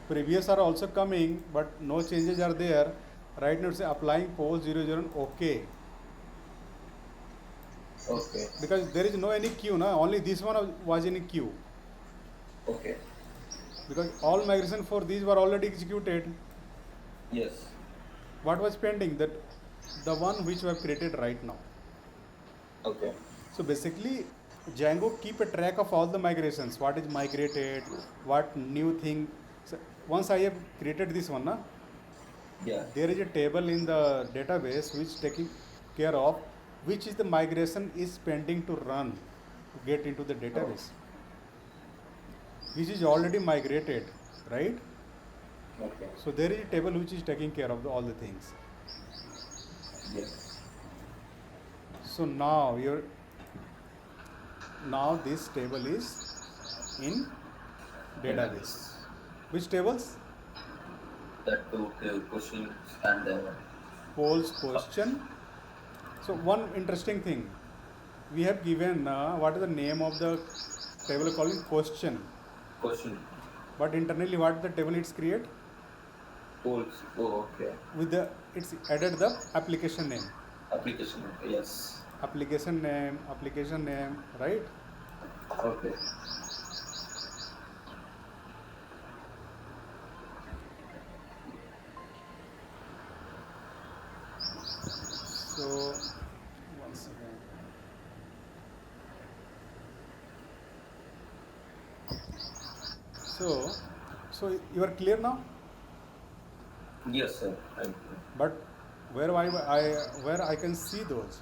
previous are also coming, but no changes are there. Right now it's applying pole 001 OK, Okay. because there is no any queue, na? Only this one was in queue, Okay. because all migration for these were already executed. Yes. What was pending? That the one which we have created right now. Okay. So basically, Django keep a track of all the migrations. What is migrated? What new thing? So once I have created this one, na, Yeah. there is a table in the database which taking care of which is the migration is pending to run to get into the database, which is already migrated, right? Okay. So there is a table which is taking care of all the things. Yes. So now this table is in database. Which tables? That two questions and Polls question. So one interesting thing, we have given what is the name of the table calling question, question but internally what the table it's create polls. Oh, okay. with the it's added the application name, Application. Yes. application name, right? Okay. So one second. So you are clear now, Yes, sir. but where I can see those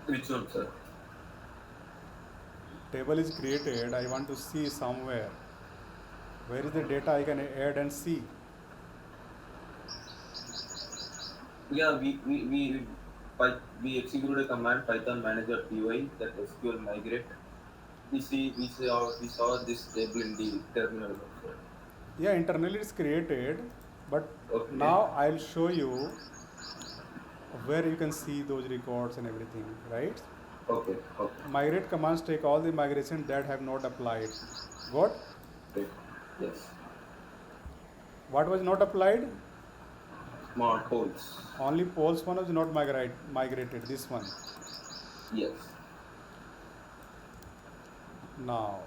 Which one, sir? table is created, I want to see somewhere where is the data I can add and see. Yeah, we executed a command Python manager py that SQL migrate. We saw this table in the terminal. Also. Yeah, internally it's created, but Okay. now I'll show you where you can see those records and everything, right? Okay. Okay. Migrate commands take all the migrations that have not applied. What? Okay. Yes. What was not applied? Small polls. Only polls one was not migrated. This one. Yes. Now.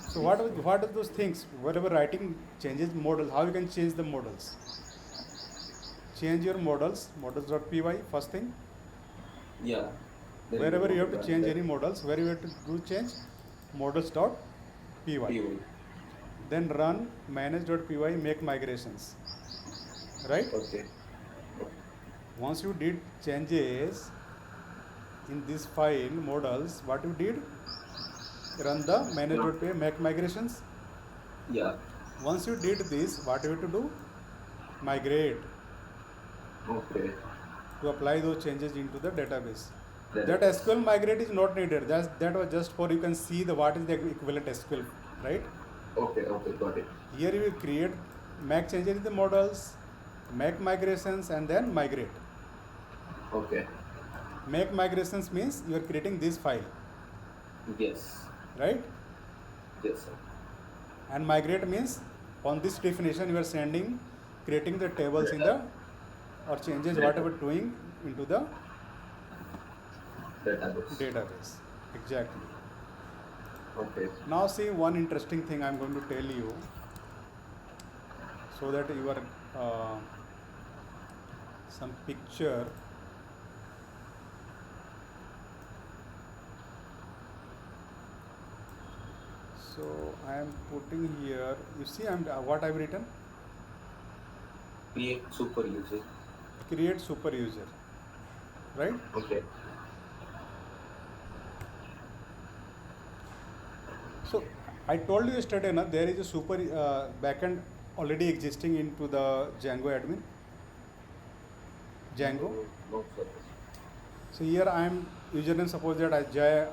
So what are those things? Wherever writing changes model, how you can change the models? Change your models.py first thing. Yeah. Then Wherever you have to run change that any models, where you have to do change models.py. py. Then run manage.py make migrations. Right? Okay. Once you did changes in this file models, what you did? Run the manage.py make migrations. Yeah. Once you did this, what you have to do? Migrate Okay. to apply those changes into the database. Then- That SQL migrate is not needed. That was just for you can see the what is the equivalent SQL, right? Okay. Okay. Got it. Here you will create, make changes in the models, make migrations, and then migrate. Okay. Make migrations means you are creating this file, Yes. right? Yes, sir. And migrate means on this definition you are sending, creating the tables in the or changes whatever doing into the database. Exactly. Okay. Now see one interesting thing I'm going to tell you, so that you are some picture. So I am putting here. You see, what I've written. Create super user. Create super user, right? Okay. So I told you yesterday, na, there is a super backend already existing into the Django admin. Django. No, sir. So here I am username. Suppose that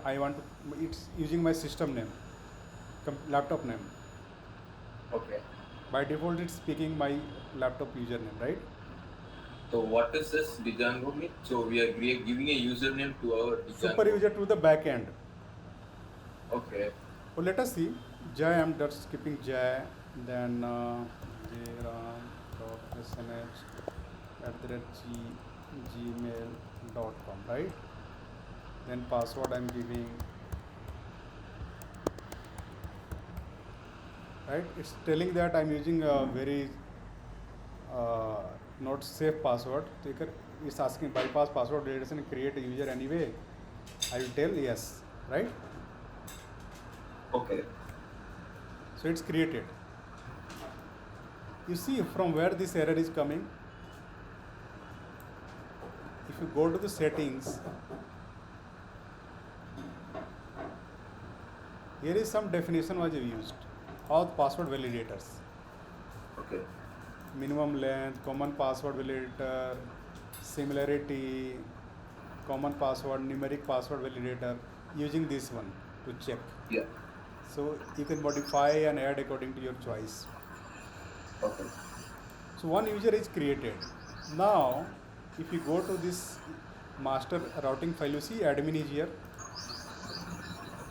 I want to. It's using my system name, laptop name. Okay. By default, it's speaking my laptop username, right? So what is this Django mean? So we are giving a username to our super Django. user to the back end. Okay. So let us see. Jai, I'm just skipping Jai, then jram.sh @gmail.com, right? Then password I'm giving, right? It's telling that I'm using a very uh, not safe password. It's asking bypass password validation and create a user anyway. I will tell yes, right? Okay. So it's created. You see from where this error is coming. If you go to the settings, here is some definition was used of password validators. Okay. Minimum length, common password validator, similarity, common password, numeric password validator, using this one to check. Yeah. So you can modify and add according to your choice. Okay. So one user is created. Now, if you go to this master routing file, you see admin is here.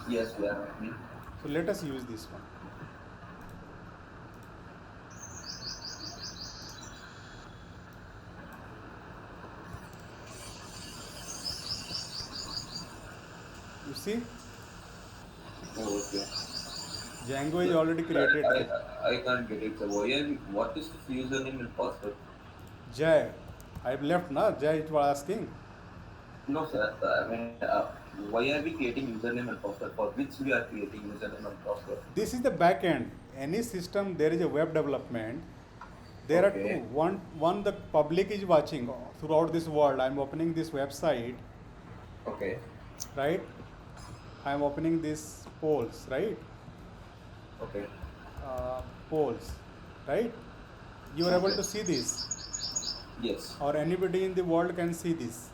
Yes, we are admin. So let us use this one. You see, Oh, okay. Django is already Sir, created. I can't get it. So what is this username and password? Jai, I've left na. Jai, it was asking. No, sir. I mean, why are we creating username and password? For which we are creating username and password? This is the back end. Any system, there is a web development. There are two. Okay. One the public is watching throughout this world. I'm opening this website, Okay. right? I'm opening this polls, right? Okay. Polls, right? You are able Okay. to see this, Yes. or anybody in the world can see this.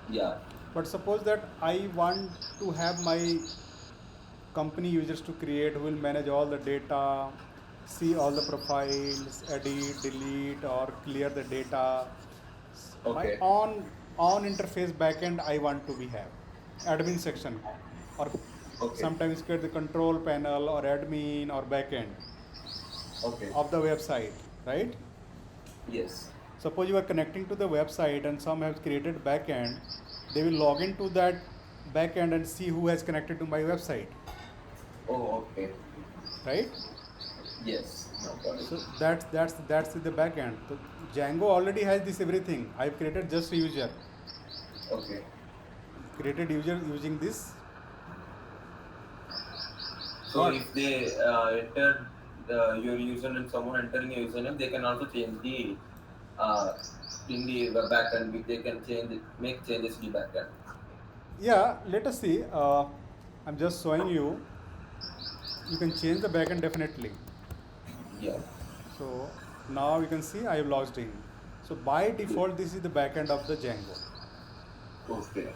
Yeah. But suppose that I want to have my company users to create who will manage all the data, see all the profiles, edit, delete, or clear the data. My Okay. on interface backend I want to be have admin section, or Okay. sometimes get the control panel or admin or backend Okay. of the website, right? Yes. Suppose you are connecting to the website and some have created backend, they will log into that backend and see who has connected to my website, Oh, okay. right? Yes. No, got it. So that's the backend. So Django already has this everything. I've created just a user, Okay. created user using this. So What? if they enter your username, someone entering your username, they can also change the uh, in the backend. They can change it, make changes in the backend. Yeah, let us see. I'm just showing you. You can change the backend definitely. Yeah. So now you can see I have logged in. So by Good. default, this is the backend of the Django. Okay.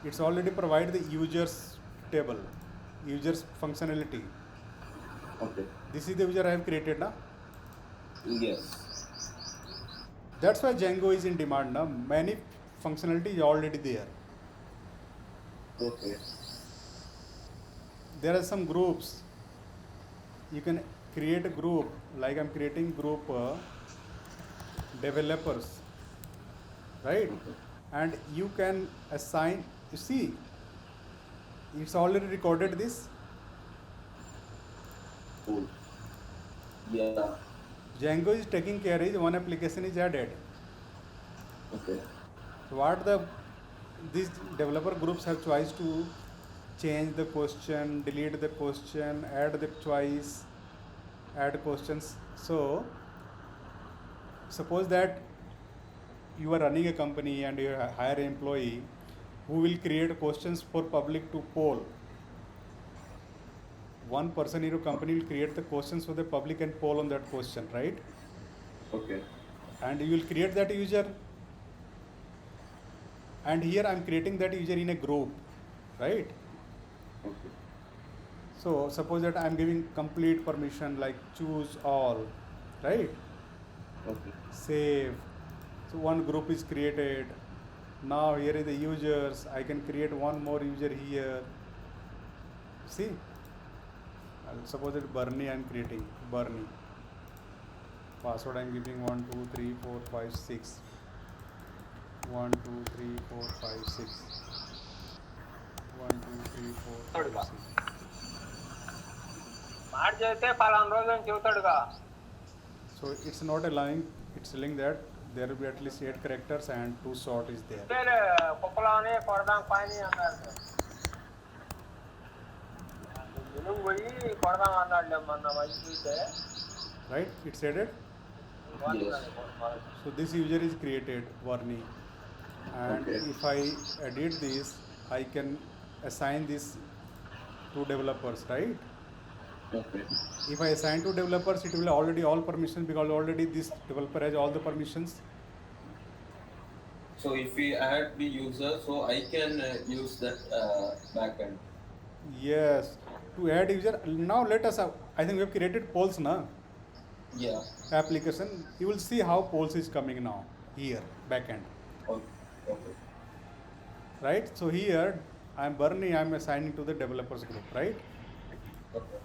It's already provide the users table, users functionality. Okay. This is the user I have created now. Yes. That's why Django is in demand now. Many functionality is already there. Okay. There are some groups. You can create a group, like I'm creating group developers, right? Okay. And you can assign, you see, it's already recorded this. Cool. Yeah. Django is taking care is one application is added. Okay. So what these developer groups have choice to change the question, delete the question, add the choice, add questions. So suppose that you are running a company and you hire an employee who will create questions for public to poll. One person in your company will create the questions for the public and poll on that question, right? Okay. And you will create that user. And here I'm creating that user in a group, right? Okay. So suppose that I'm giving complete permission like choose all, right? Okay. Save, So one group is created. Now here is the users. I can create one more user here. See, I'll suppose it Bernie. I'm creating Bernie. Password I'm giving 1 2 3 4 5 6. 1 2 3 4 5 6. 1 2 3 4 5 6. మాట చేస్తే పలానా రోజు అని చెబుతాడుగా. So it's not allowing. It's telling that there will be at least 8 characters and 2 short is there. కుక్కలోనే కొడదాం పని అన్నాడు. నువ్వు పోయి కొడదాం అన్నాడు మొన్న వచ్చి చూస్తే. Right? It's added. Yes. So this user is created Varney, and Okay. if I edit this, I can assign this to developers, right? Okay. If I assign to developers, it will already all permissions because already this developer has all the permissions. So if we add the user, so I can use that backend. Yes. To add user, now let us have, I think we have created polls now. Yeah. Application. You will see how polls is coming now here backend. Okay. Right? So here I am Bernie, I am assigning to the developers group, right? Okay.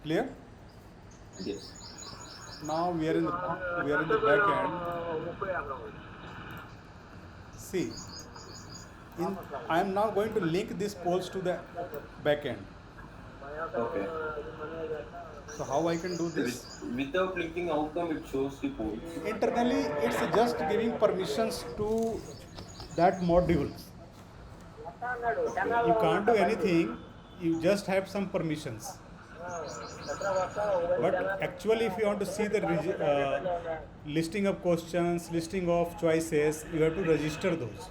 Clear? Yes. Now we are in the backend. See, I am now going to link these polls to the backend. Okay. So how I can do this? Without linking outcome, it shows the polls. Internally, it's just giving permissions to that module. You can't do anything. You just have some permissions. But actually, if you want to see the listing of questions, listing of choices, you have to register those.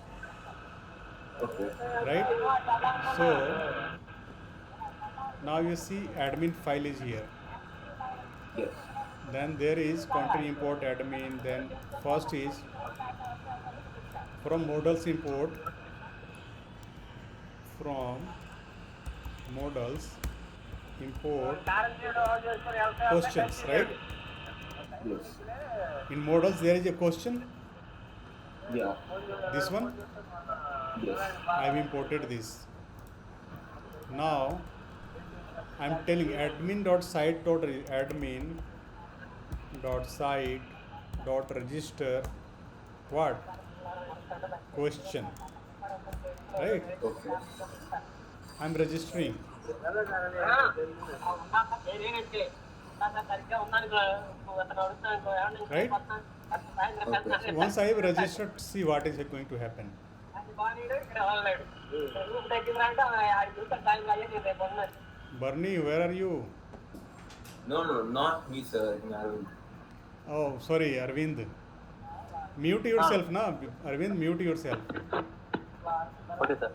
Okay. Right? So now you see admin file is here. Yes. Then there is country import admin. Then first is from models import. From models import questions, right? Yes. In models there is a question. Yeah. This one Yes. I have imported this. Now I am telling admin.site.register what? Question. Right? Okay. I am registering. Right? Okay. Once I have registered, see what is going to happen. Bernie, where are you? No, not me, sir. Arvind. Oh, sorry, Arvind. Mute yourself, na? Arvind, mute yourself. Okay sir.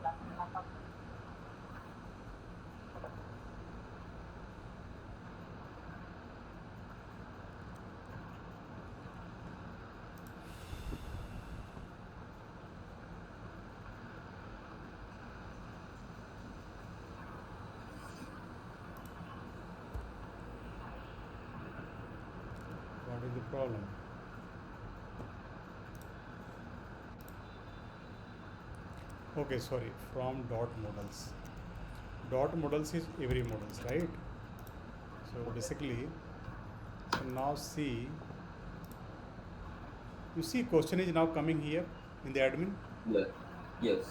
What is the problem? Okay, sorry, from dot models. Dot models is every models, right? So basically, so now see, you see question is now coming here in the admin. Yeah. Yes.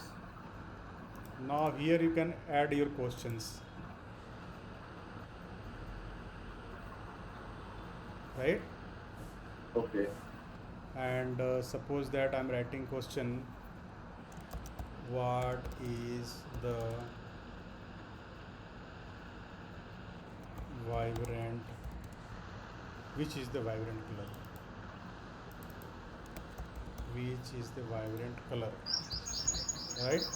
Now here you can add your questions. Right? Okay. And suppose that I'm writing question, what is the vibrant, which is the vibrant color? Which is the vibrant color? Right?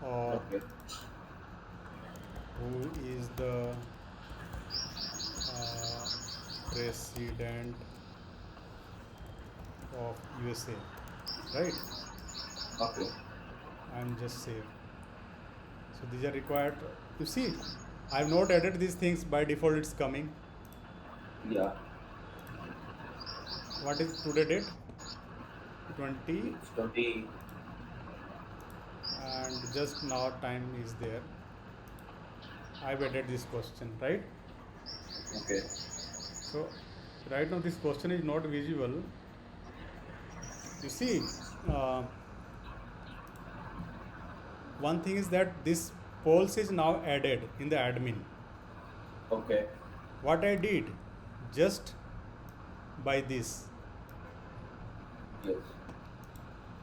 Or Okay. who is the president of USA? Right? Okay. I'm just save. So these are required. You see, I have not added these things by default. It's coming. Yeah. What is today date? 20, It's 20. and just now time is there. I've added this question, right? Okay. So right now this question is not visible. You see, uh, one thing is that this polls is now added in the admin. Okay. What I did just by this, Yes.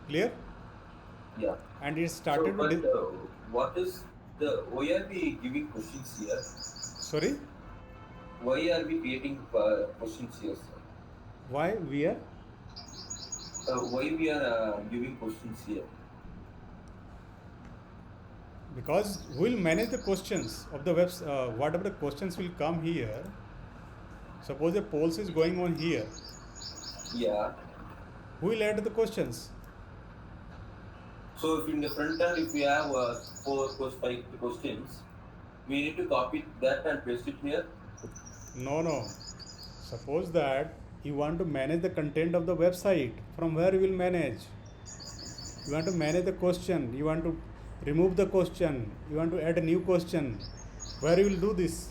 clear, Yeah. and it So, started but to what is why are we giving questions here? sorry, Why are we creating questions here, sir? why we are, Why we are giving questions here? because we'll manage the questions of the webs, whatever the questions will come here. Suppose the polls is going on here, Yeah. who will add the questions? So if in the front end, if we have five questions, we need to copy that and paste it here. No. Suppose that you want to manage the content of the website, from where you will manage? You want to manage the question, you want to remove the question, you want to add a new question, where you will do this?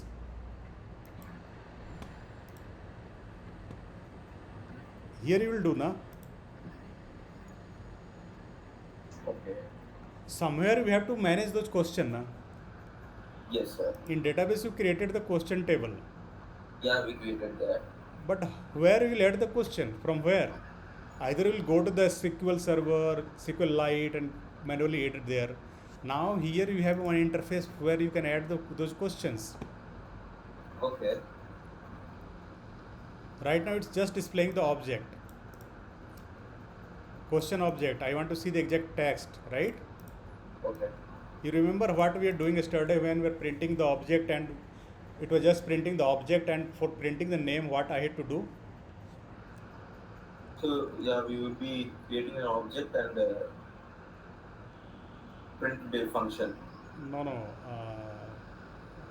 Here you will do, na? Okay. Somewhere we have to manage those questions, na? Yes, sir. In database you created the question table, Yeah, we created that. but where you will add the question, from where? Either you will go to the SQL server, SQLite, and manually edit there. Now here you have one interface where you can add those questions. Okay. Right now it's just displaying the object, question object. I want to see the exact text, right? Okay. You remember what we were doing yesterday when we were printing the object, and it was just printing the object, and for printing the name what I had to do? So yeah, we will be creating an object and print the function. No.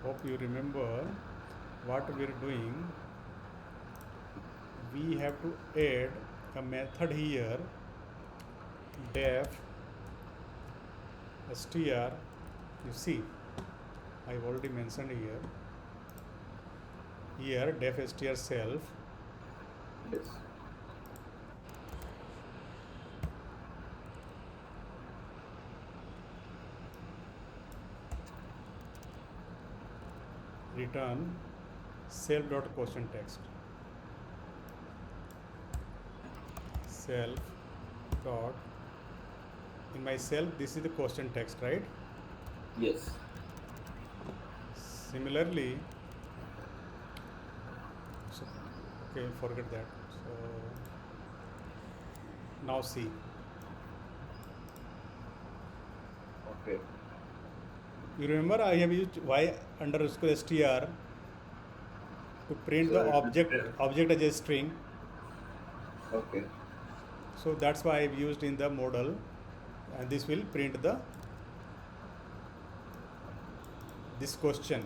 Hope you remember what we are doing. We have to add a method here, def str. You see, I've already mentioned here def str self. Yes. Return self dot question text, self dot, in my self this is the question text, right? Yes. Similarly, so, okay, forget that. So now see, Okay. you remember I have used y underscore str to print So the it will object print. as a string. Okay. So that's why I've used in the model, and this will print this question.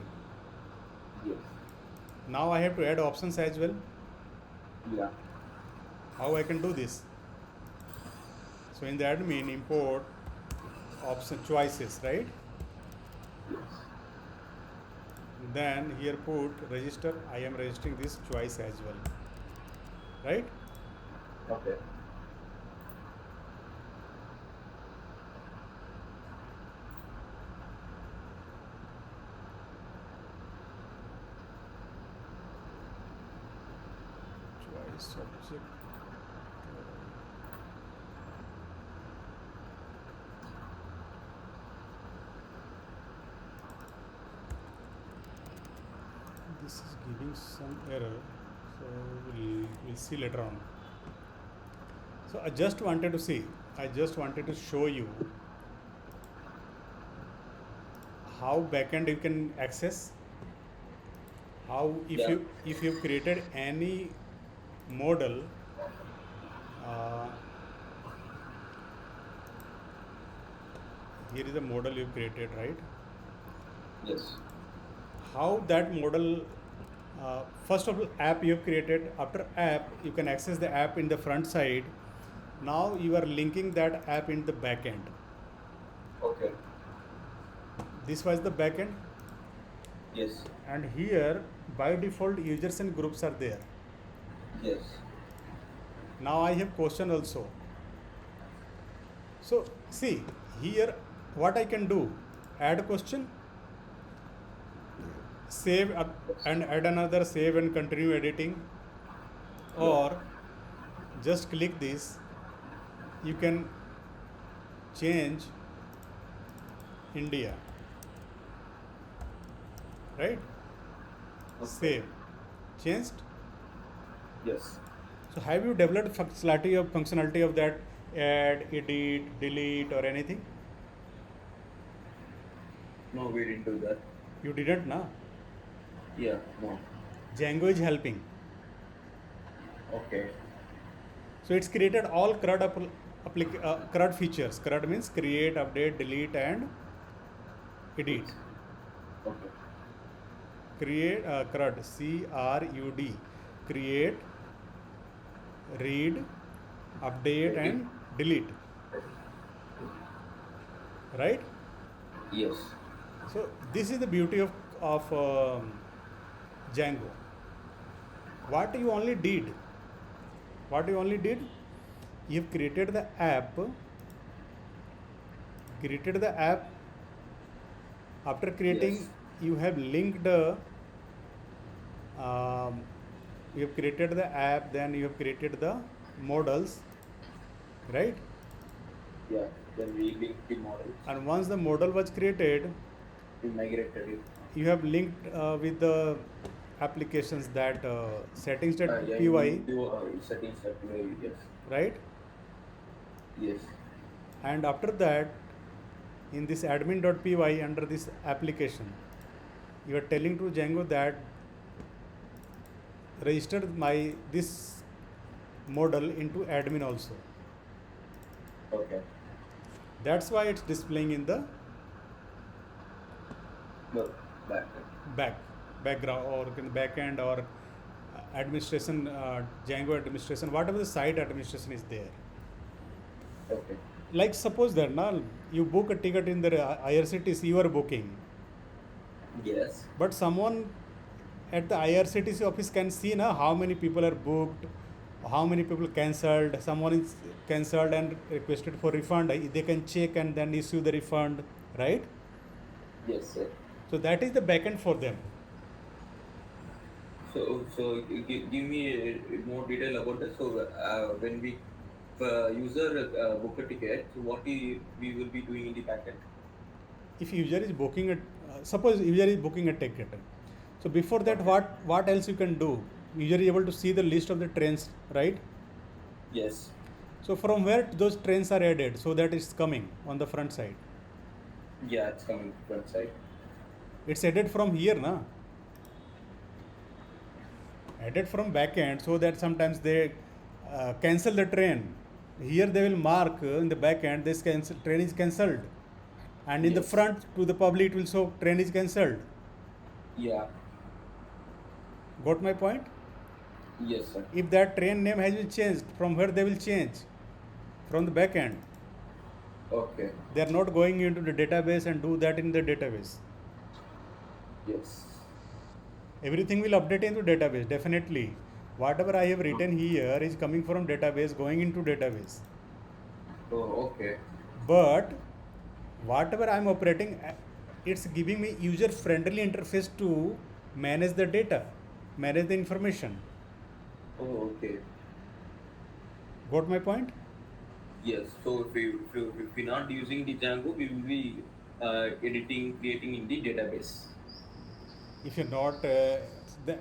Yes. Now I have to add options as well. Yeah. How I can do this? So in the admin, import option choices, right? Yes. Then here put register. I am registering this choice as well, right? Okay. Choice object. This is giving some error, so we'll see later on. So I just wanted to show you how backend you can access, how Yeah. if you created any model, uh, here is a model you created, right? Yes. How that model First of all, app you have created. After app, you can access the app in the front side. Now you are linking that app in the back end. Okay. This was the back end, Yes. and here by default users and groups are there. Yes. Now I have question also. So see here what I can do: add a question, save and add another, save and continue editing, or just click this. You can change India, right? Save, changed. Yes. So have you developed functionality of that add, edit, delete, or anything? No, we didn't do that. You didn't, na? Yeah. No. Django is helping. Okay. So it's created all CRUD features. CRUD means create, update, delete, and edit. Okay. Create CRUD, CRUD, create, read, update, and delete. Right? Yes. So this is the beauty of Django. What you only did, you've created the app. After creating, Yes. you have linked. You have created the app. Then you have created the models, right? Yeah. Then we linked the models. And once the model was created, We migrated it. you have linked with the applications that settings.py, We do settings.py. Yes. right? Yes. And after that, in this admin.py under this application, you are telling to Django that register this model into admin also. Okay. That's why it's displaying in the No. Back. background or in the back end or administration, Django administration, whatever the site administration is there. Okay. Like suppose that now you book a ticket in the IRCTC, you are booking, Yes. but someone at the IRCTC office can see now how many people are booked, how many people cancelled. Someone is cancelled and requested for refund. They can check and then issue the refund, right? Yes, sir. So that is the backend for them. So give me more detail about that. So when we user book a ticket, so what we will be doing in the backend? If user is booking suppose user is booking a ticket. So before that, what else you can do? User is able to see the list of the trains, right? Yes. So from where those trains are added, so that it's coming on the front side. Yeah, it's coming front side. It's added from here, na? Added from back end, so that sometimes they cancel the train. Here they will mark in the back end this train is cancelled, and in the Yes. front to the public it will show train is cancelled. Yeah. Got my point? Yes, sir. If that train name has been changed, from where they will change? From the back end. Okay. They are not going into the database and do that in the database. Yes. Everything will update into database, definitely. Whatever I have written here is coming from database, going into database. Oh, okay. But whatever I am operating, it's giving me user-friendly interface to manage the data, manage the information. Oh, okay. Got my point? Yes. So if we're not using the Django, we will be editing, creating in the database. If you're not, then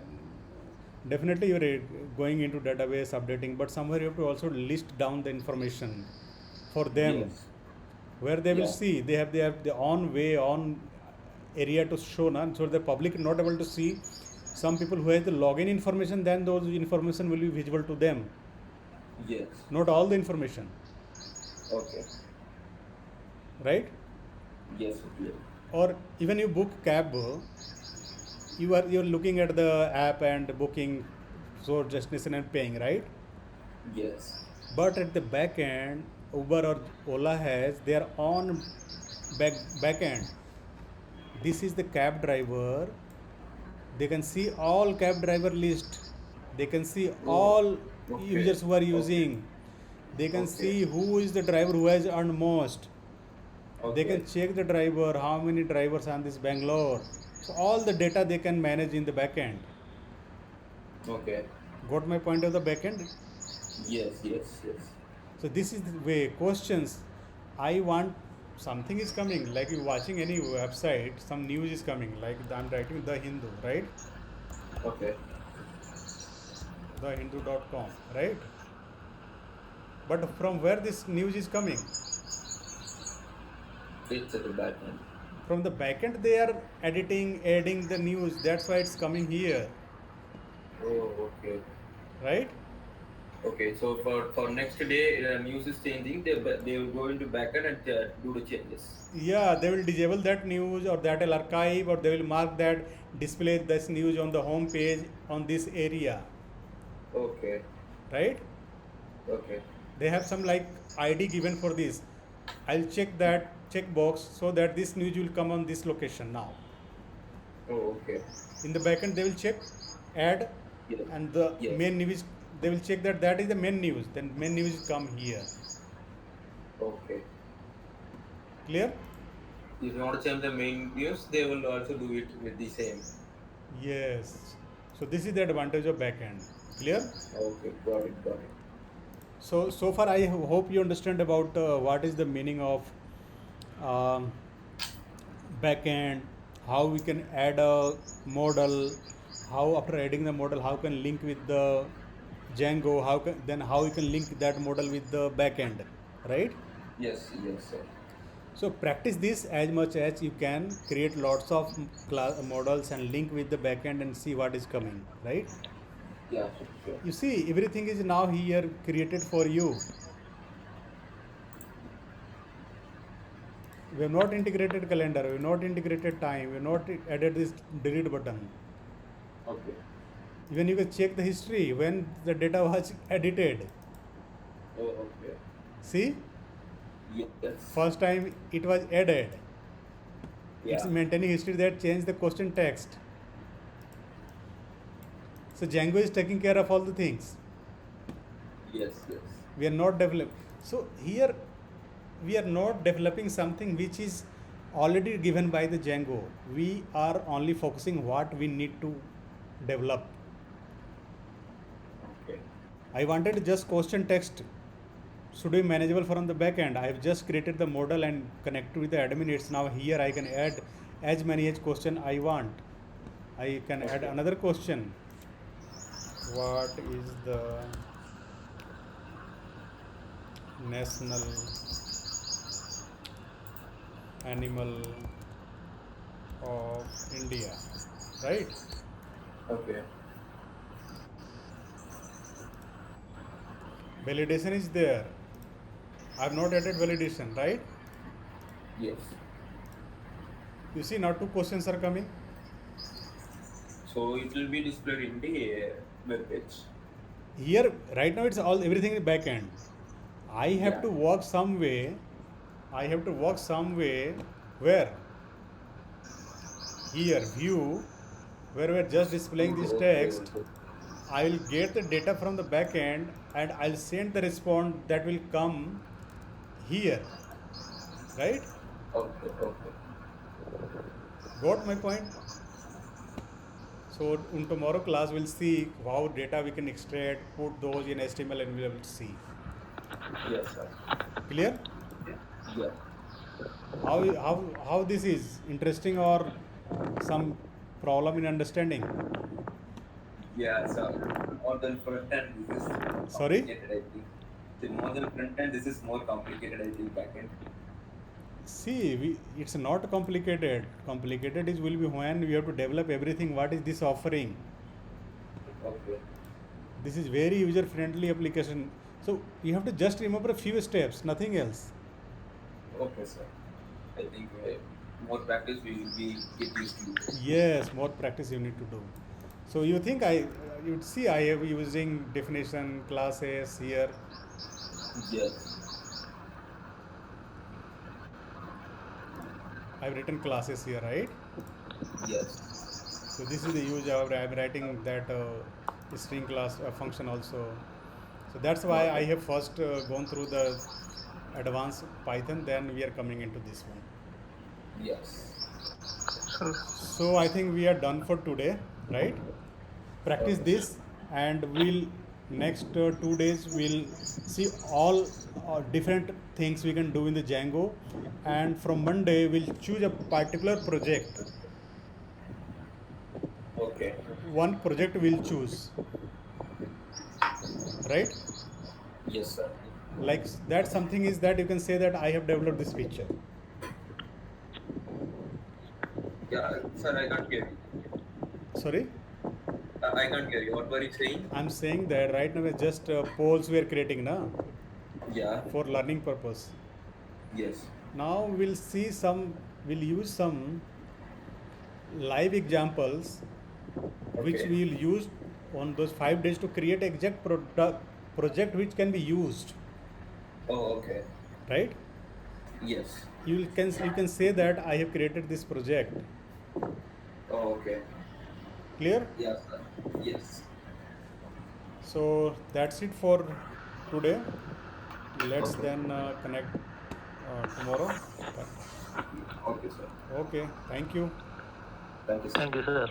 definitely you're going into database updating, but somewhere you have to also list down the information for them, Yes. where they will Yeah. see they have their own area to show, so the public not able to see. Some people who have the login information, then those information will be visible to them, Yes. not all the information, Okay. right? Yes. Yes. Or even you book cab, you're looking at the app and booking source destination and paying, right? Yes. But at the back end, Uber or Ola has their own back end. This is the cab driver. They can see all cab driver list. They can see Oh, all okay. users who are Okay. using. They can Okay. see who is the driver who has earned most. They Okay. can check the driver, how many drivers on this Bangalore. So all the data they can manage in the back end. Okay. Got my point of the back end? Yes. Yes. Yes. So this is the way questions. I want something is coming, like you watching any website, some news is coming, like I'm writing the Hindu, right? Okay. thehindu.com, right? But from where this news is coming? It's at the back end. From the backend they are editing, adding the news. That's why it's coming here, Oh, okay. right? Okay. So for next day, news is changing. They will go into backend and do the changes. Yeah, they will disable that news or that will archive or they will mark that display this news on the home page on this area, Okay. right? Okay. They have some like ID given for this. I'll check that checkbox so that this news will come on this location now. Oh, okay. In the backend they will check, add, Yes. and the Yes. main news they will check that that is the main news. Then main news come here. Okay. Clear? If you want to change the main news, they will also do it with the same. Yes. So this is the advantage of backend. Clear? Okay. Got it. Got it. So far I hope you understand about what is the meaning of um, backend, how we can add a model, how after adding the model, how can link with the Django, how you can link that model with the backend, right? Yes. Yes, sir. So practice this as much as you can. Create lots of models and link with the backend and see what is coming, right? Yeah. Sure. You see, everything is now here created for you. We have not integrated calendar, we have not integrated time, we have not added this delete button. Okay. Even you can check the history when the data was edited. Oh, okay. See, Yes. first time it was added. It's Yeah. maintaining history that changed the question text. So Django is taking care of all the things. Yes. Yes. We are not developing. So here we are not developing something which is already given by the Django. We are only focusing what we need to develop. Okay. I wanted just question text should be manageable from the back end. I have just created the model and connected with the admin. It's now here I can add as many as question I want. I can add Okay. another question. What is the national animal of India, right? Okay. Validation is there. I have not added validation, right? Yes. You see now two questions are coming. So it will be displayed in the web page. Here right now it's all everything is back end. I have Yeah. to work some way. I have to work some way where here view where we're just displaying this text. I will get the data from the back end and I'll send the response that will come here, right? Okay. Okay. Got my point? So in tomorrow class we'll see how data we can extract, put those in HTML and we'll see. Yes, sir. Clear? Yeah. How this is interesting or some problem in understanding? Yeah, sir. More than front end, this is Sorry? complicated, I think. The more than front end, this is more complicated, I think, back end. See, it's not complicated. Complicated is will be when we have to develop everything. What is this offering? Okay. This is very user friendly application. So you have to just remember a few steps, nothing else. Okay, sir. I think more practice we will be get used to it. Yes, more practice you need to do. So you think you'd see I have using definition classes here. Yes. I've written classes here, right? Yes. So this is the use I'm writing that string class function also. So that's why I Okay. have first gone through the advanced Python, then we are coming into this one. Yes. Sir, So I think we are done for today, right? Practice Okay. this, and we'll next 2 days we'll see all different things we can do in the Django, and from Monday we'll choose a particular project. Okay. One project we'll choose, right? Yes, sir. Like that something is that you can say that I have developed this feature. Yeah, sir, I can't hear you. Sorry, I can't hear you. What were you saying? I'm saying that right now it's just polls we are creating now Yeah. for learning purpose. Yes. Now we'll use some live examples which Okay. we will use on those 5 days to create exact project which can be used, Oh, okay. right? Yes. You can say that I have created this project. Oh, okay. Clear? Yes, sir. Yes. So that's it for today. Let's Okay. then connect tomorrow. Okay, sir. Okay, thank you. Thank you, sir. thank you, sir.